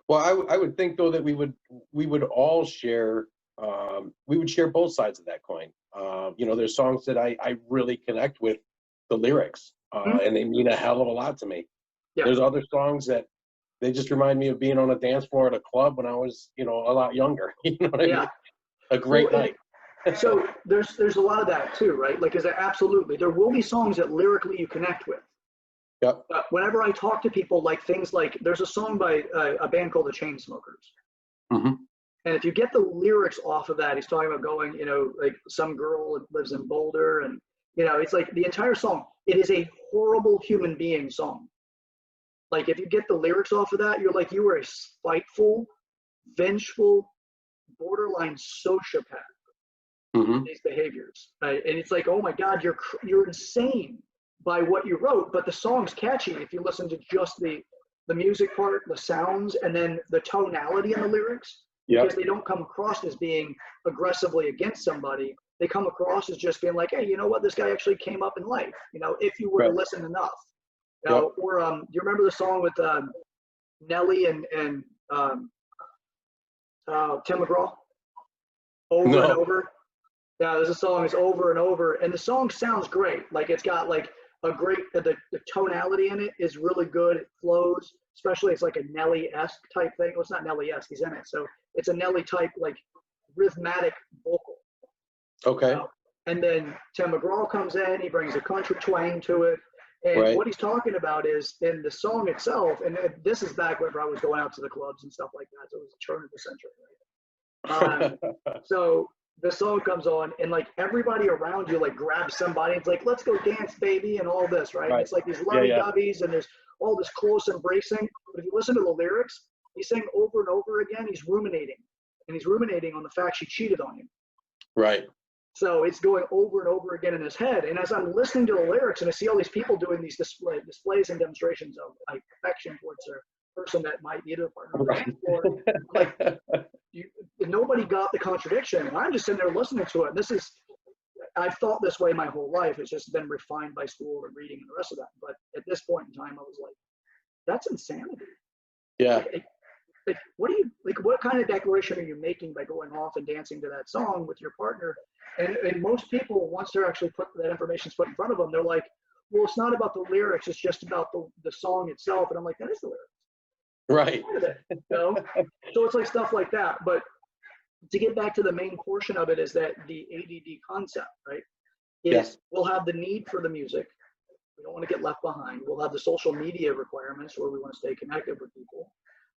Well, I would think though that we would all share we would share both sides of that coin. There's songs that I really connect with the lyrics, and they mean a hell of a lot to me. Yeah. There's other songs that they just remind me of being on a dance floor at a club when I was, a lot younger. You know what I mean? A great night. So there's a lot of that too, right? Like, absolutely, there will be songs that lyrically you connect with. Yep. Whenever I talk to people, like things like, there's a song by a band called the Chainsmokers. Mm-hmm. And if you get the lyrics off of that, he's talking about going, like some girl lives in Boulder. And, it's like the entire song, it is a horrible human being song. Like if you get the lyrics off of that, you're like, you are a spiteful, vengeful, borderline sociopath. Mm-hmm. These behaviors, right? And it's like, oh my God, you're insane by what you wrote, but the song's catchy if you listen to just the music part, the sounds, and then the tonality in the lyrics, because they don't come across as being aggressively against somebody. They come across as just being like, hey, you know what? This guy actually came up in life, if you were to listen enough. Or do you remember the song with Nelly and Tim McGraw? Over and over. Yeah, there's a song is over and over, and the song sounds great. Like it's got like a great the tonality in it is really good. It flows, especially it's like a Nelly-esque type thing. Well, it's not Nelly-esque, he's in it, so it's a Nelly type like rhythmic vocal. Okay. And then Tim McGraw comes in, he brings a country twang to it, and what he's talking about is in the song itself. And this is back whenever I was going out to the clubs and stuff like that, so it was a turn of the century. So the song comes on and like everybody around you like grabs somebody. It's like, let's go dance, baby, and all this, right? It's like these lovey-dovey's and there's all this close embracing. But if you listen to the lyrics, he's saying over and over again, he's ruminating. And he's ruminating on the fact she cheated on him. Right. So it's going over and over again in his head. And as I'm listening to the lyrics and I see all these people doing these displays and demonstrations of like affection towards their person that might be their partner, or like nobody got the contradiction. And I'm just sitting there listening to it. And I've thought this way my whole life. It's just been refined by school and reading and the rest of that. But at this point in time, I was like, that's insanity. Yeah. Like, what kind of declaration are you making by going off and dancing to that song with your partner? And most people, once they're actually that information's put in front of them, they're like, well, it's not about the lyrics. It's just about the song itself. And I'm like, that is the lyrics. Right. So it's like stuff like that. But to get back to the main portion of it is that the ADD concept, right? We'll have the need for the music. We don't want to get left behind. We'll have the social media requirements where we want to stay connected with people.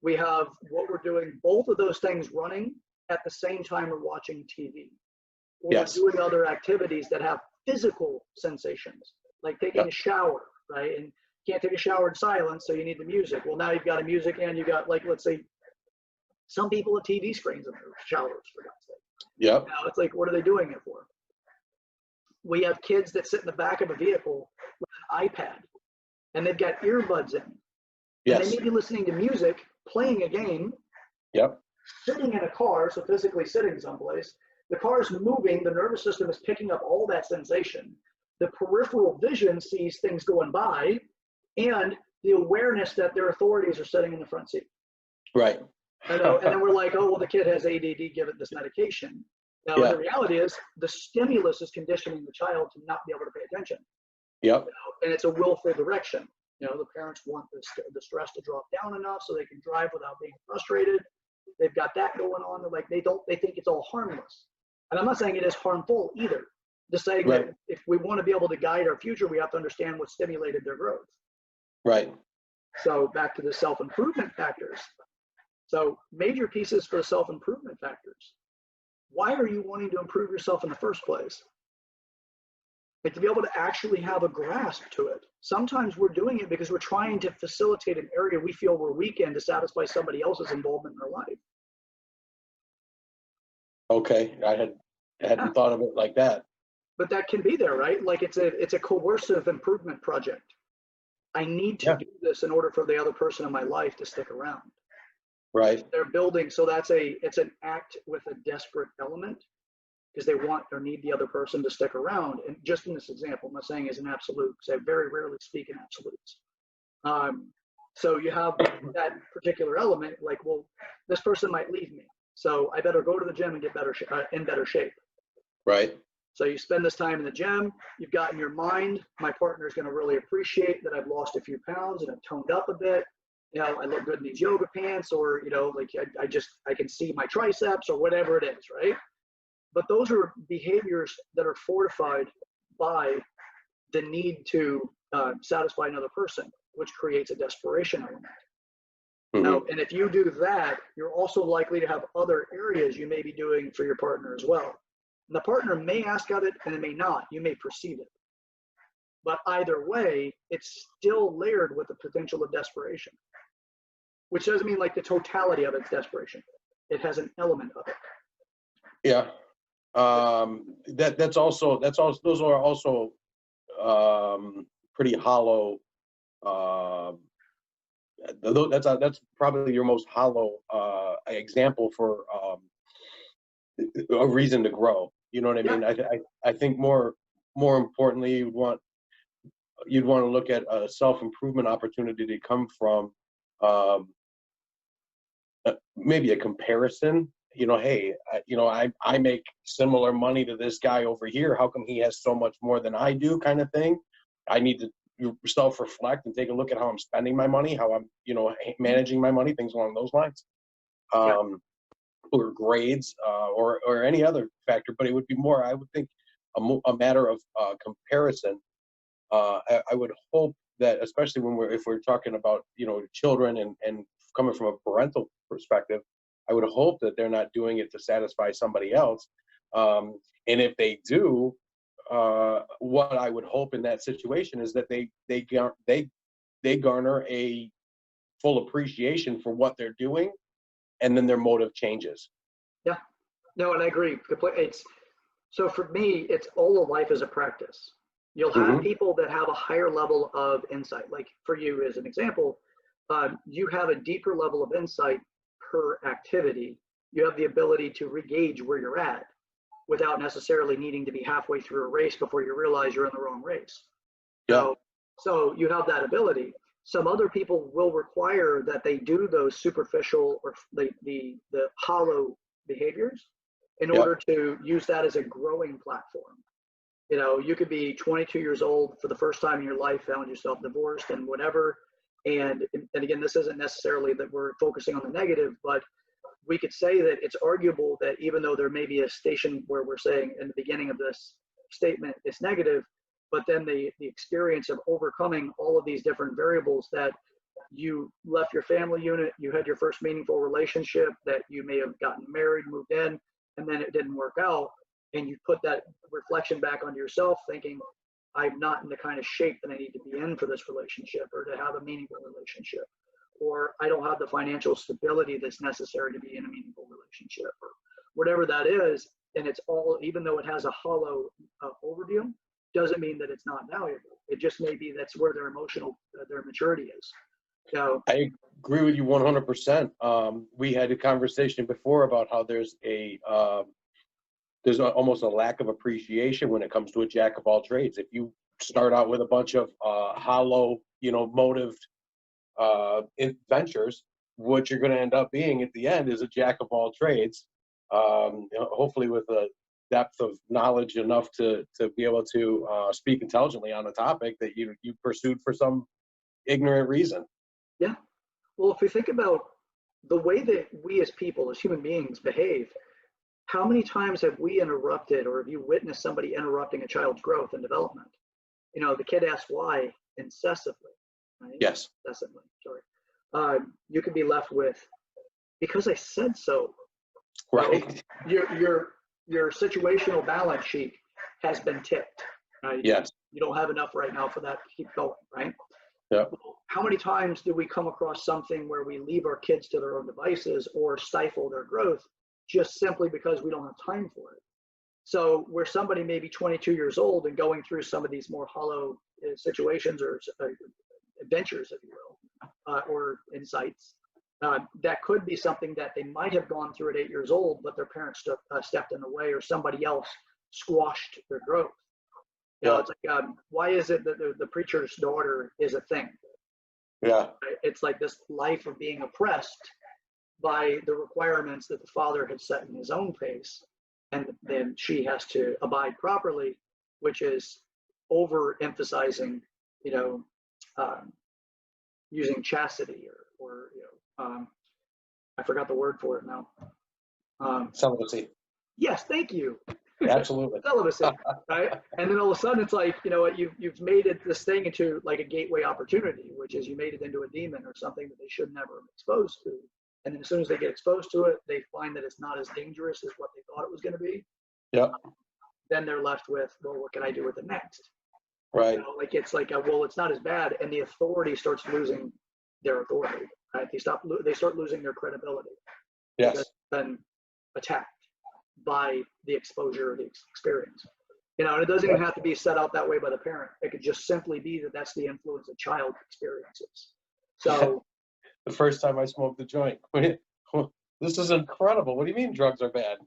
We have what we're doing, both of those things running at the same time we're watching TV. Or doing other activities that have physical sensations, like taking a shower, right? And you can't take a shower in silence, so you need the music. Well, now you've got a music and you got, like, let's say, some people have TV screens in their showers, for God's sake. Yep. Now it's like, what are they doing it for? We have kids that sit in the back of a vehicle with an iPad, and they've got earbuds in. And they may be listening to music, playing a game, sitting in a car, so physically sitting someplace. The car is moving, the nervous system is picking up all that sensation. The peripheral vision sees things going by, and the awareness that their authorities are sitting in the front seat. Right. I know. And then we're like, oh, well, the kid has ADD, give it this medication. Now, Yeah. the reality is the stimulus is conditioning the child to not be able to pay attention. Yep. And it's a willful direction. The parents want the stress to drop down enough so they can drive without being frustrated. They've got that going on. They're like, they think it's all harmless. And I'm not saying it is harmful either. Just saying Right. that if we want to be able to guide our future, we have to understand what stimulated their growth. Right. So back to the self-improvement factors. So major pieces for the self-improvement factors. Why are you wanting to improve yourself in the first place? Like, to be able to actually have a grasp to it. Sometimes we're doing it because we're trying to facilitate an area we feel we're weak in to satisfy somebody else's involvement in their life. Okay. I hadn't thought of it like that. But that can be there, right? Like it's a coercive improvement project. I need to do this in order for the other person in my life to stick around. Right. They're building, so it's an act with a desperate element because they want or need the other person to stick around. And just in this example, I'm not saying it's an absolute because I very rarely speak in absolutes. So you have that particular element, like, well, this person might leave me, so I better go to the gym and get in better shape. Right. So you spend this time in the gym, you've got in your mind, my partner is going to really appreciate that I've lost a few pounds and I've toned up a bit. I look good in these yoga pants, or, like I can see my triceps or whatever it is, right? But those are behaviors that are fortified by the need to satisfy another person, which creates a desperation element. Mm-hmm. Now, and if you do that, you're also likely to have other areas you may be doing for your partner as well. And the partner may ask of it and it may not. You may perceive it. But either way, it's still layered with the potential of desperation, which doesn't mean like the totality of it's desperation. It has an element of it. Yeah. Those are also pretty hollow. That's probably your most hollow example for a reason to grow. You know what I mean? I think more importantly, you'd want to look at a self-improvement opportunity to come from maybe a comparison. Hey, I make similar money to this guy over here. How come he has so much more than I do, kind of thing. I need to self-reflect and take a look at how I'm spending my money, how I'm, managing my money, things along those lines. Or grades, or any other factor, but it would be more, I would think, a matter of comparison. I would hope that, especially if we're talking about, children and coming from a parental perspective, I would hope that they're not doing it to satisfy somebody else. And if they do, what I would hope in that situation is that they garner a full appreciation for what they're doing, and then their motive changes. Yeah, no, and I agree. So for me, it's all of life is a practice. You'll have people that have a higher level of insight. Like for you, as an example, you have a deeper level of insight per activity. You have the ability to regauge where you're at without necessarily needing to be halfway through a race before you realize you're in the wrong race. Yeah. So you have that ability. Some other people will require that they do those superficial or the hollow behaviors in order to use that as a growing platform. You could be 22 years old for the first time in your life, found yourself divorced and whatever. And again, this isn't necessarily that we're focusing on the negative, but we could say that it's arguable that even though there may be a station where we're saying in the beginning of this statement it's negative, but then the experience of overcoming all of these different variables, that you left your family unit, you had your first meaningful relationship, that you may have gotten married, moved in, and then it didn't work out, and you put that reflection back onto yourself thinking, I'm not in the kind of shape that I need to be in for this relationship or to have a meaningful relationship, or I don't have the financial stability that's necessary to be in a meaningful relationship, or whatever that is. And it's all, even though it has a hollow overview, doesn't mean that it's not valuable. It just may be that's where their their maturity is. So I agree with you 100%. We had a conversation before about how there's almost a lack of appreciation when it comes to a jack of all trades. If you start out with a bunch of hollow, motived ventures, what you're going to end up being at the end is a jack of all trades, hopefully with a depth of knowledge enough to be able to speak intelligently on a topic that you pursued for some ignorant reason. Yeah. Well, if we think about the way that we as people, as human beings, behave, how many times have we interrupted, or have you witnessed somebody interrupting a child's growth and development? The kid asks why incessantly, right? Yes. Incessantly, sorry. You can be left with, because I said so. Right. Your situational balance sheet has been tipped. Right? Yes. You don't have enough right now for that to keep going, right? Yeah. How many times do we come across something where we leave our kids to their own devices or stifle their growth just simply because we don't have time for it? So where somebody may be 22 years old and going through some of these more hollow situations or adventures, if you will, or insights, that could be something that they might have gone through at 8 years old, but their parents stepped in the way, or somebody else squashed their growth. It's like, why is it that the preacher's daughter is a thing? Yeah. It's like this life of being oppressed by the requirements that the father had set in his own pace, and then she has to abide properly, which is overemphasizing, using chastity or I forgot the word for it now. Celibacy. Yes, thank you. Absolutely. Celibacy, right? And then all of a sudden it's like, you've made this thing into like a gateway opportunity, which is you made it into a demon or something that they should never have exposed to. And then as soon as they get exposed to it, they find that it's not as dangerous as what they thought it was going to be. Yep. Then they're left with, well, what can I do with it next? Right. It's like, well, it's not as bad, and the authority starts losing their authority. Right? They start losing their credibility. Yes. Because they've been attacked by the exposure or the experience. And it doesn't even have to be set out that way by the parent. It could just simply be that that's the influence a child experiences. So the first time I smoked the joint, this is incredible. What do you mean drugs are bad?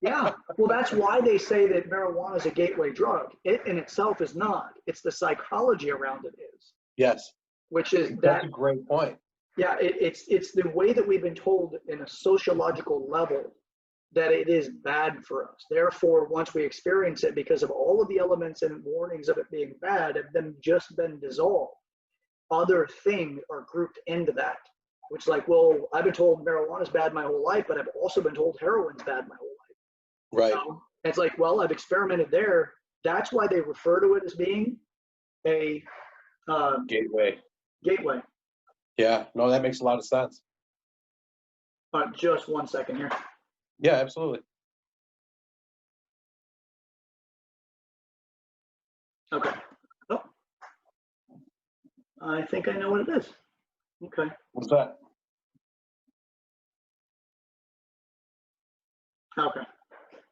Yeah, well, that's why they say that marijuana is a gateway drug. It in itself is not. It's the psychology around it is. Yes. Which is That's a great point. Yeah, it's the way that we've been told in a sociological level that it is bad for us. Therefore, once we experience it, because of all of the elements and warnings of it being bad have then just been dissolved, other things are grouped into that. Which is like, well, I've been told marijuana is bad my whole life, but I've also been told heroin's bad my whole life. Right. It's like, well, I've experimented there. That's why they refer to it as being a gateway. Gateway. Yeah, no, that makes a lot of sense. Just 1 second here. Yeah, absolutely. Okay. Oh, I think I know what it is. Okay. What's that? Okay.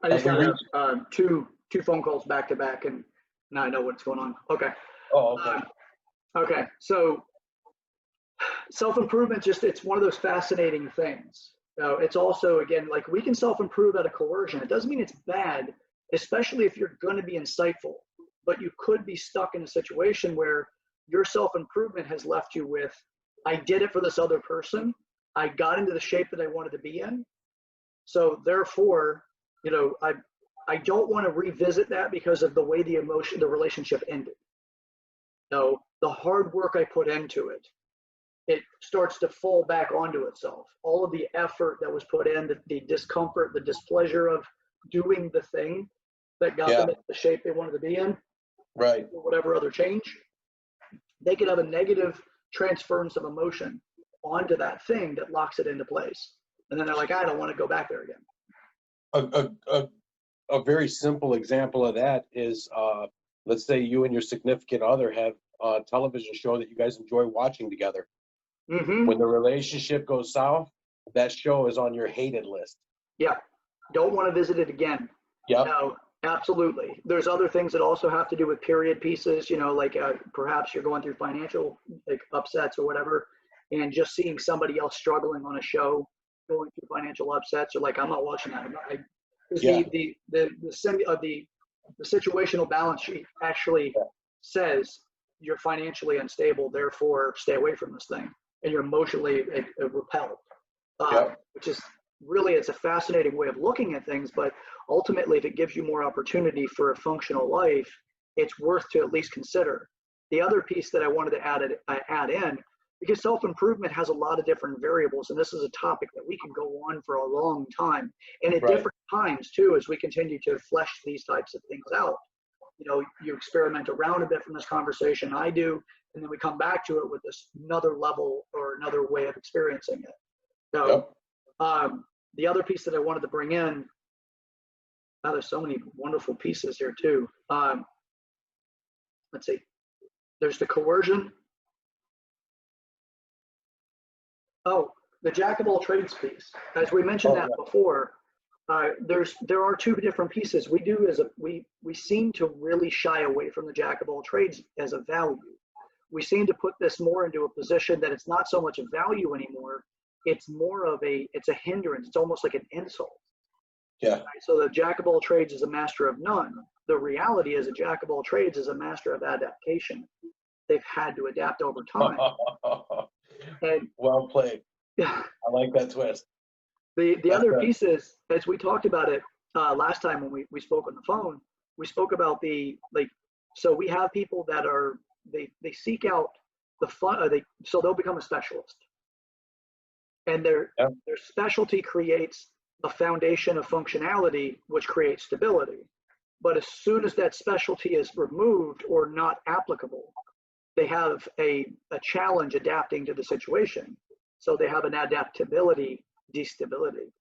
I just got two phone calls back to back, and now I know what's going on. Okay. Oh, okay. Okay. So self-improvement, it's one of those fascinating things. It's also, again, like we can self-improve out of coercion. It doesn't mean it's bad, especially if you're going to be insightful, but you could be stuck in a situation where your self-improvement has left you with, I did it for this other person. I got into the shape that I wanted to be in. So therefore, I don't want to revisit that because of the way the relationship ended. No, the hard work I put into it, it starts to fall back onto itself. All of the effort that was put in, the discomfort, the displeasure of doing the thing that got them into the shape they wanted to be in, right, or whatever other change, they could have a negative transference of emotion onto that thing that locks it into place. And then they're like, I don't want to go back there again. A very simple example of that is, let's say you and your significant other have a television show that you guys enjoy watching together. Mm-hmm. When the relationship goes south, that show is on your hated list. Yeah. Don't want to visit it again. Yeah. No, absolutely. There's other things that also have to do with period pieces, like perhaps you're going through financial upsets or whatever, and just seeing somebody else struggling on a show, going through financial upsets, or like, I'm not watching that. The situational balance sheet actually says you're financially unstable, therefore stay away from this thing. and you're emotionally repelled, Yeah. which is really, it's a fascinating way of looking at things. But ultimately, if it gives you more opportunity for a functional life, it's worth to at least consider. The other piece that I wanted to add in, because self-improvement has a lot of different variables, and this is a topic that we can go on for a long time, and at Right. different times too, as we continue to flesh these types of things out. You experiment around a bit from this conversation, I do, and then we come back to it with this another level or another way of experiencing it. So Yep. the other piece that I wanted to bring in, now there's so many wonderful pieces here too. Let's see, there's the coercion. Oh, the jack of all trades piece. As we mentioned that before, there are two different pieces. We seem to really shy away from the jack of all trades as a value. We seem to put this more into a position that it's not so much a value anymore. It's more of it's a hindrance. It's almost like an insult. Yeah. Right? So the jack of all trades is a master of none. The reality is a jack of all trades is a master of adaptation. They've had to adapt over time. And well played. yeah, I like that twist. the other piece is, as we talked about it last time when we spoke on the phone, we spoke about so we have people that they seek out the fun, so they'll become a specialist. And their specialty creates a foundation of functionality, which creates stability. But as soon as that specialty is removed or not applicable, they have a challenge adapting to the situation. So they have an adaptability destability.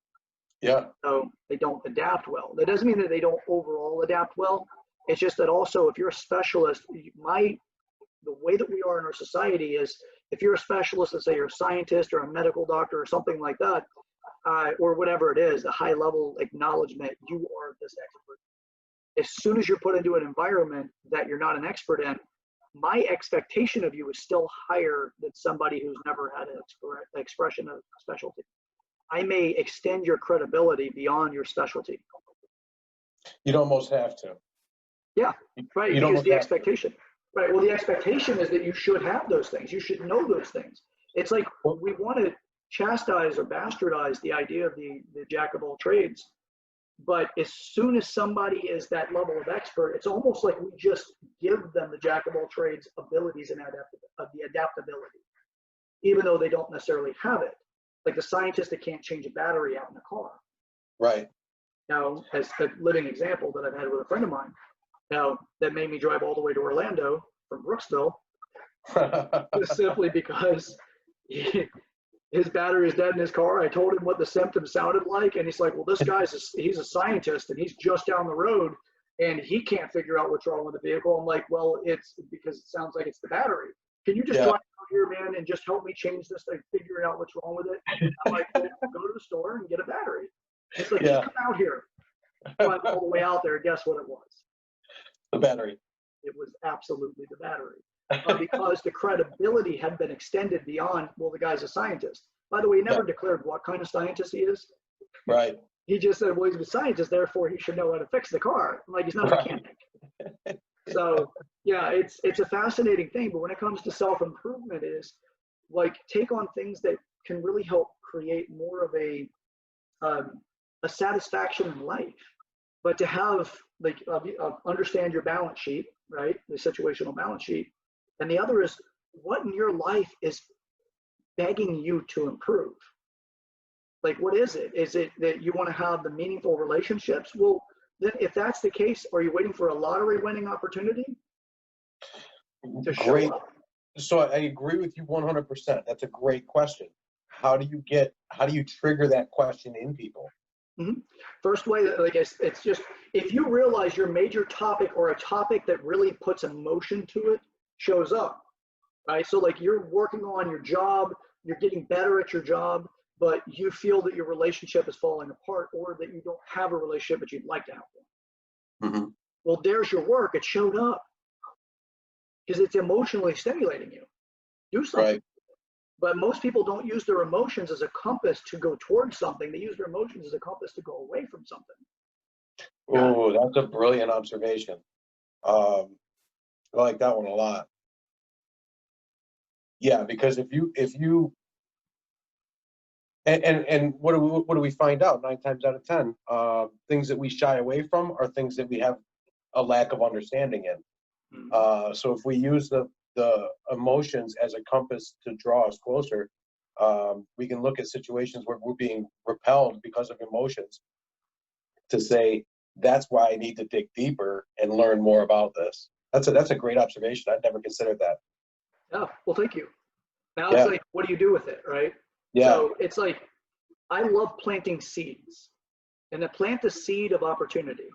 Yeah. So they don't adapt well. That doesn't mean that they don't overall adapt well. It's just that also, if you're a specialist, the way that we are in our society is, if you're a specialist, let's say you're a scientist or a medical doctor or something like that, or whatever it is, a high level acknowledgement, you are this expert. As soon as you're put into an environment that you're not an expert in, my expectation of you is still higher than somebody who's never had an expression of specialty. I may extend your credibility beyond your specialty. You'd almost have to. Yeah, right, You'd because the almost have to. expectation. Right, well, the expectation is that you should have those things. You should know those things. It's like we want to chastise or bastardize the idea of the jack of all trades. But as soon as somebody is that level of expert, it's almost like we just give them the jack of all trades abilities and the adaptability, even though they don't necessarily have it. Like the scientist that can't change a battery out in a car. Right. Now, as a living example that I've had with a friend of mine, now that made me drive all the way to Orlando from Brooksville, just simply because his battery is dead in his car. I told him what the symptoms sounded like, and he's like, well, this he's a scientist, and he's just down the road, and he can't figure out what's wrong with the vehicle. I'm like, well, it's because it sounds like it's the battery. Can you just drive out here, man, and just help me change this thing, figuring out what's wrong with it? I'm like, well, go to the store and get a battery. It's like, just come out here. Drive all the way out there, and guess what it was? The battery. It was absolutely the battery. Because the credibility had been extended beyond, well, the guy's a scientist. By the way, he never declared what kind of scientist he is. Right. He just said, well, he's a scientist, therefore he should know how to fix the car. I'm like, he's not a mechanic. So, yeah, it's a fascinating thing. But when it comes to self-improvement, is like, take on things that can really help create more of a satisfaction in life. But to have, like, understand your balance sheet, right? The situational balance sheet. And the other is, what in your life is begging you to improve? Like, what is it? Is it that you want to have the meaningful relationships? Well, then if that's the case, are you waiting for a lottery winning opportunity to show up? So I agree with you 100%. That's a great question. How do you trigger that question in people? Mm-hmm. First way, like, it's just, if you realize your major topic or a topic that really puts emotion to it shows up, right? So like, you're working on your job, you're getting better at your job, but you feel that your relationship is falling apart, or that you don't have a relationship, but you'd like to have one. Mm-hmm. Well, there's your work. It showed up because it's emotionally stimulating you. Do something. Right. But most people don't use their emotions as a compass to go towards something. They use their emotions as a compass to go away from something. Oh, that's a brilliant observation. I like that one a lot. Yeah, because if you and what do we find out 9 times out of 10? Things that we shy away from are things that we have a lack of understanding in. So if we use the emotions as a compass to draw us closer, we can look at situations where we're being repelled because of emotions to say, that's why I need to dig deeper and learn more about this. That's a great observation. I'd never considered that. Yeah, well, thank you. Now it's Yeah. like, what do you do with it, right? Yeah. So it's like, I love planting seeds, and to plant the seed of opportunity.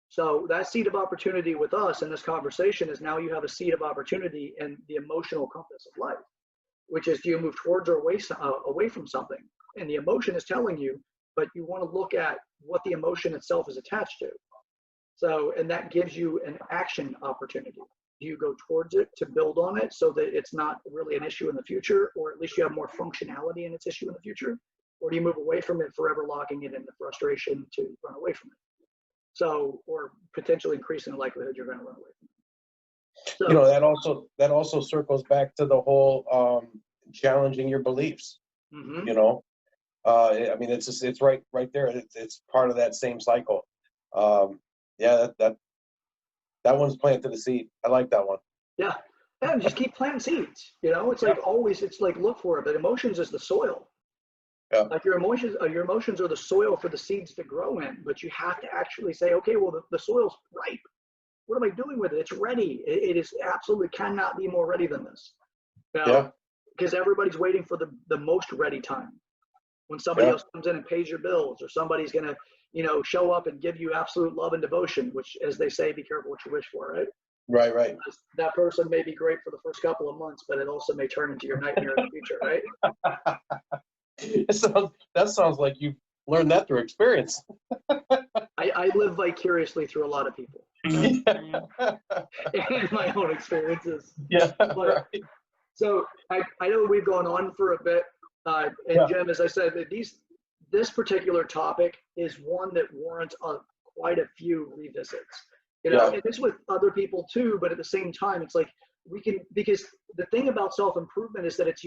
So that seed of opportunity with us in this conversation is now you have a seed of opportunity in the emotional compass of life, which is, do you move towards or away from something? And the emotion is telling you, but you want to look at what the emotion itself is attached to. So, and that gives you an action opportunity. Do you go towards it to build on it so that it's not really an issue in the future, or at least you have more functionality in its issue in the future? Or do you move away from it, forever locking it into frustration to run away from it? So, or potentially increasing the likelihood you're going to run away from it. So, You know, that also circles back to the whole challenging your beliefs. You know, I mean, it's right there. It's part of that same cycle. Yeah, that one's planted a seed. I like that one. yeah, and just keep planting seeds. You know, it's like always. It's like look for it, but emotions is the soil. Yeah. Like your emotions are the soil for the seeds to grow in. But you have to actually say, okay, well, the soil's ripe. What am I doing with it? It's ready. It is absolutely cannot be more ready than this. You know, Yeah. because everybody's waiting for the most ready time. When somebody else comes in and pays your bills, or somebody's going to, you know, show up and give you absolute love and devotion, which, as they say, be careful what you wish for, right? Right. Because that person may be great for the first couple of months, but it also may turn into your nightmare in the future, right? That sounds like you've learned that through experience. I live vicariously through a lot of people and my own experiences. Yeah. But, Right. so I know we've gone on for a bit. And Jim, as I said, this particular topic is one that warrants quite a few revisits. You know, and it's with other people too, but at the same time, it's like because the thing about self-improvement is that it's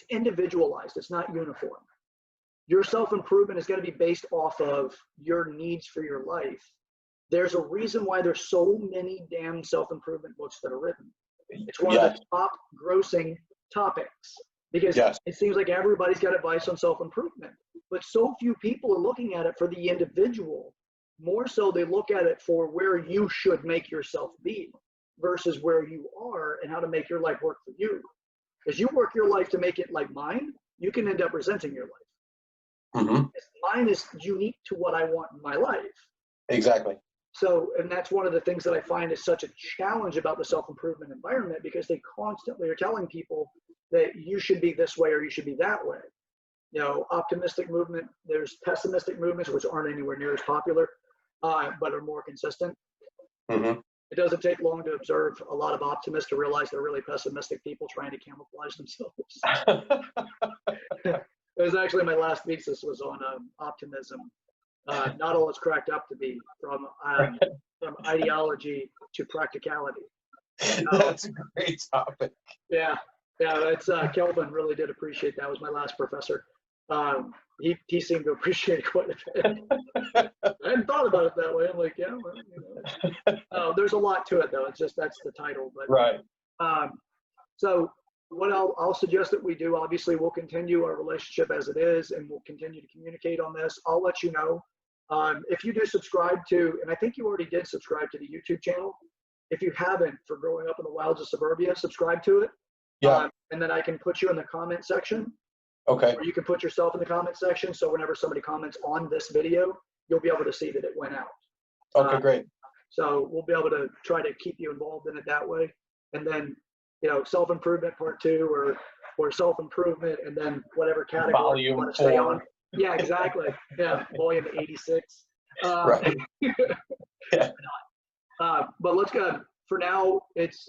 individualized. It's not uniform. Your self-improvement is going to be based off of your needs for your life. There's a reason why there's so many damn self-improvement books that are written. It's one of the top grossing topics because it seems like everybody's got advice on self-improvement, but so few people are looking at it for the individual. More so, they look at it for where you should make yourself be versus where you are and how to make your life work for you. As you work your life to make it like mine, you can end up resenting your life. Mine is unique to what I want in my life. Exactly. So, and that's one of the things that I find is such a challenge about the self-improvement environment, because they constantly are telling people that you should be this way or you should be that way. You know, optimistic movement, there's pessimistic movements, which aren't anywhere near as popular, but are more consistent. It doesn't take long to observe a lot of optimists to realize they're really pessimistic people trying to camouflage themselves. It was actually my last thesis was on optimism. Not all it's cracked up to be, from ideology to practicality. That's a great topic. Yeah, that's Kelvin really did appreciate that. Was my last professor. He seemed to appreciate it quite a bit. I hadn't thought about it that way. I'm like, yeah, well, you know. There's a lot to it though. It's just that's the title. But right. So what I'll suggest that we do, obviously, we'll continue our relationship as it is, and we'll continue to communicate on this. I'll let you know. If you do subscribe to, and I think you already did subscribe to the YouTube channel. If you haven't, for Growing Up in the Wilds of Suburbia, subscribe to it. Yeah. And then I can put you in the comment section. Okay. Or you can put yourself in the comment section. So whenever somebody comments on this video, you'll be able to see that it went out. Okay, great. So we'll be able to try to keep you involved in it that way. And then, you know, self-improvement part 2 or self-improvement, and then whatever category you want to stay on. Yeah, exactly. Yeah, volume 86. Right. Yeah. But let's go. For now,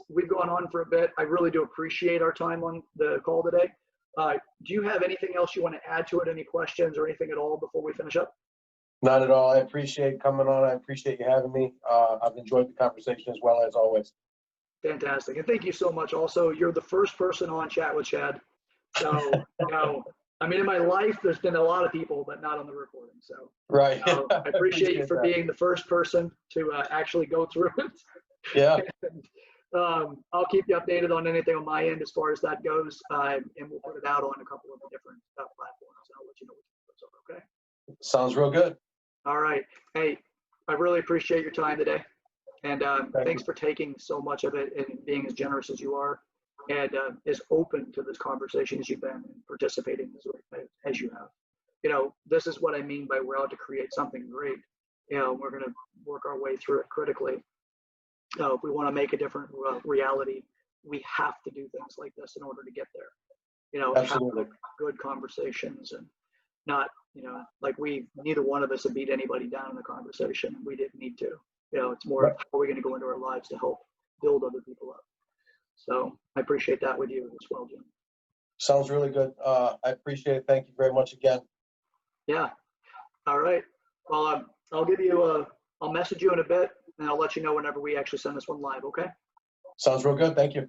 we've gone on for a bit. I really do appreciate our time on the call today. Do you have anything else you want to add to it? Any questions or anything at all before we finish up? Not at all. I appreciate coming on. I appreciate you having me. I've enjoyed the conversation as well, as always. Fantastic. And thank you so much. Also, you're the first person on Chat with Chad. So, I mean, in my life, there's been a lot of people, but not on the recording. So, Right. I appreciate you for being the first person to actually go through it. Yeah. And, I'll keep you updated on anything on my end as far as that goes, and we'll put it out on a couple of different platforms. I'll let you know what goes up. Okay. Sounds real good. All right. Hey, I really appreciate your time today, and thanks for taking so much of it and being as generous as you are, and as open to this conversation as you've been and participating as you have. You know, this is what I mean by we're out to create something great. You know, we're going to work our way through it critically. If we want to make a different reality, we have to do things like this in order to get there. You know, Absolutely. have good conversations and not, you know, like neither one of us have beat anybody down in the conversation. We didn't need to. You know, it's more of how are we going to go into our lives to help build other people up. So I appreciate that with you as well, Jim. Sounds really good. I appreciate it. Thank you very much again. Yeah. All right. Well, I'll give you I'll message you in a bit, and I'll let you know whenever we actually send this one live. Okay. Sounds real good. Thank you.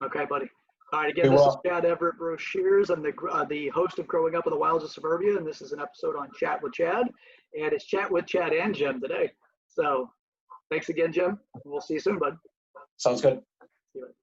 Okay, buddy. All right. Again, this is Chad Everett Broshears. I'm the host of Growing Up in the Wilds of Suburbia, and this is an episode on Chat with Chad, and it's Chat with Chad and Jim today. So thanks again, Jim. We'll see you soon, bud. Sounds good. See you later.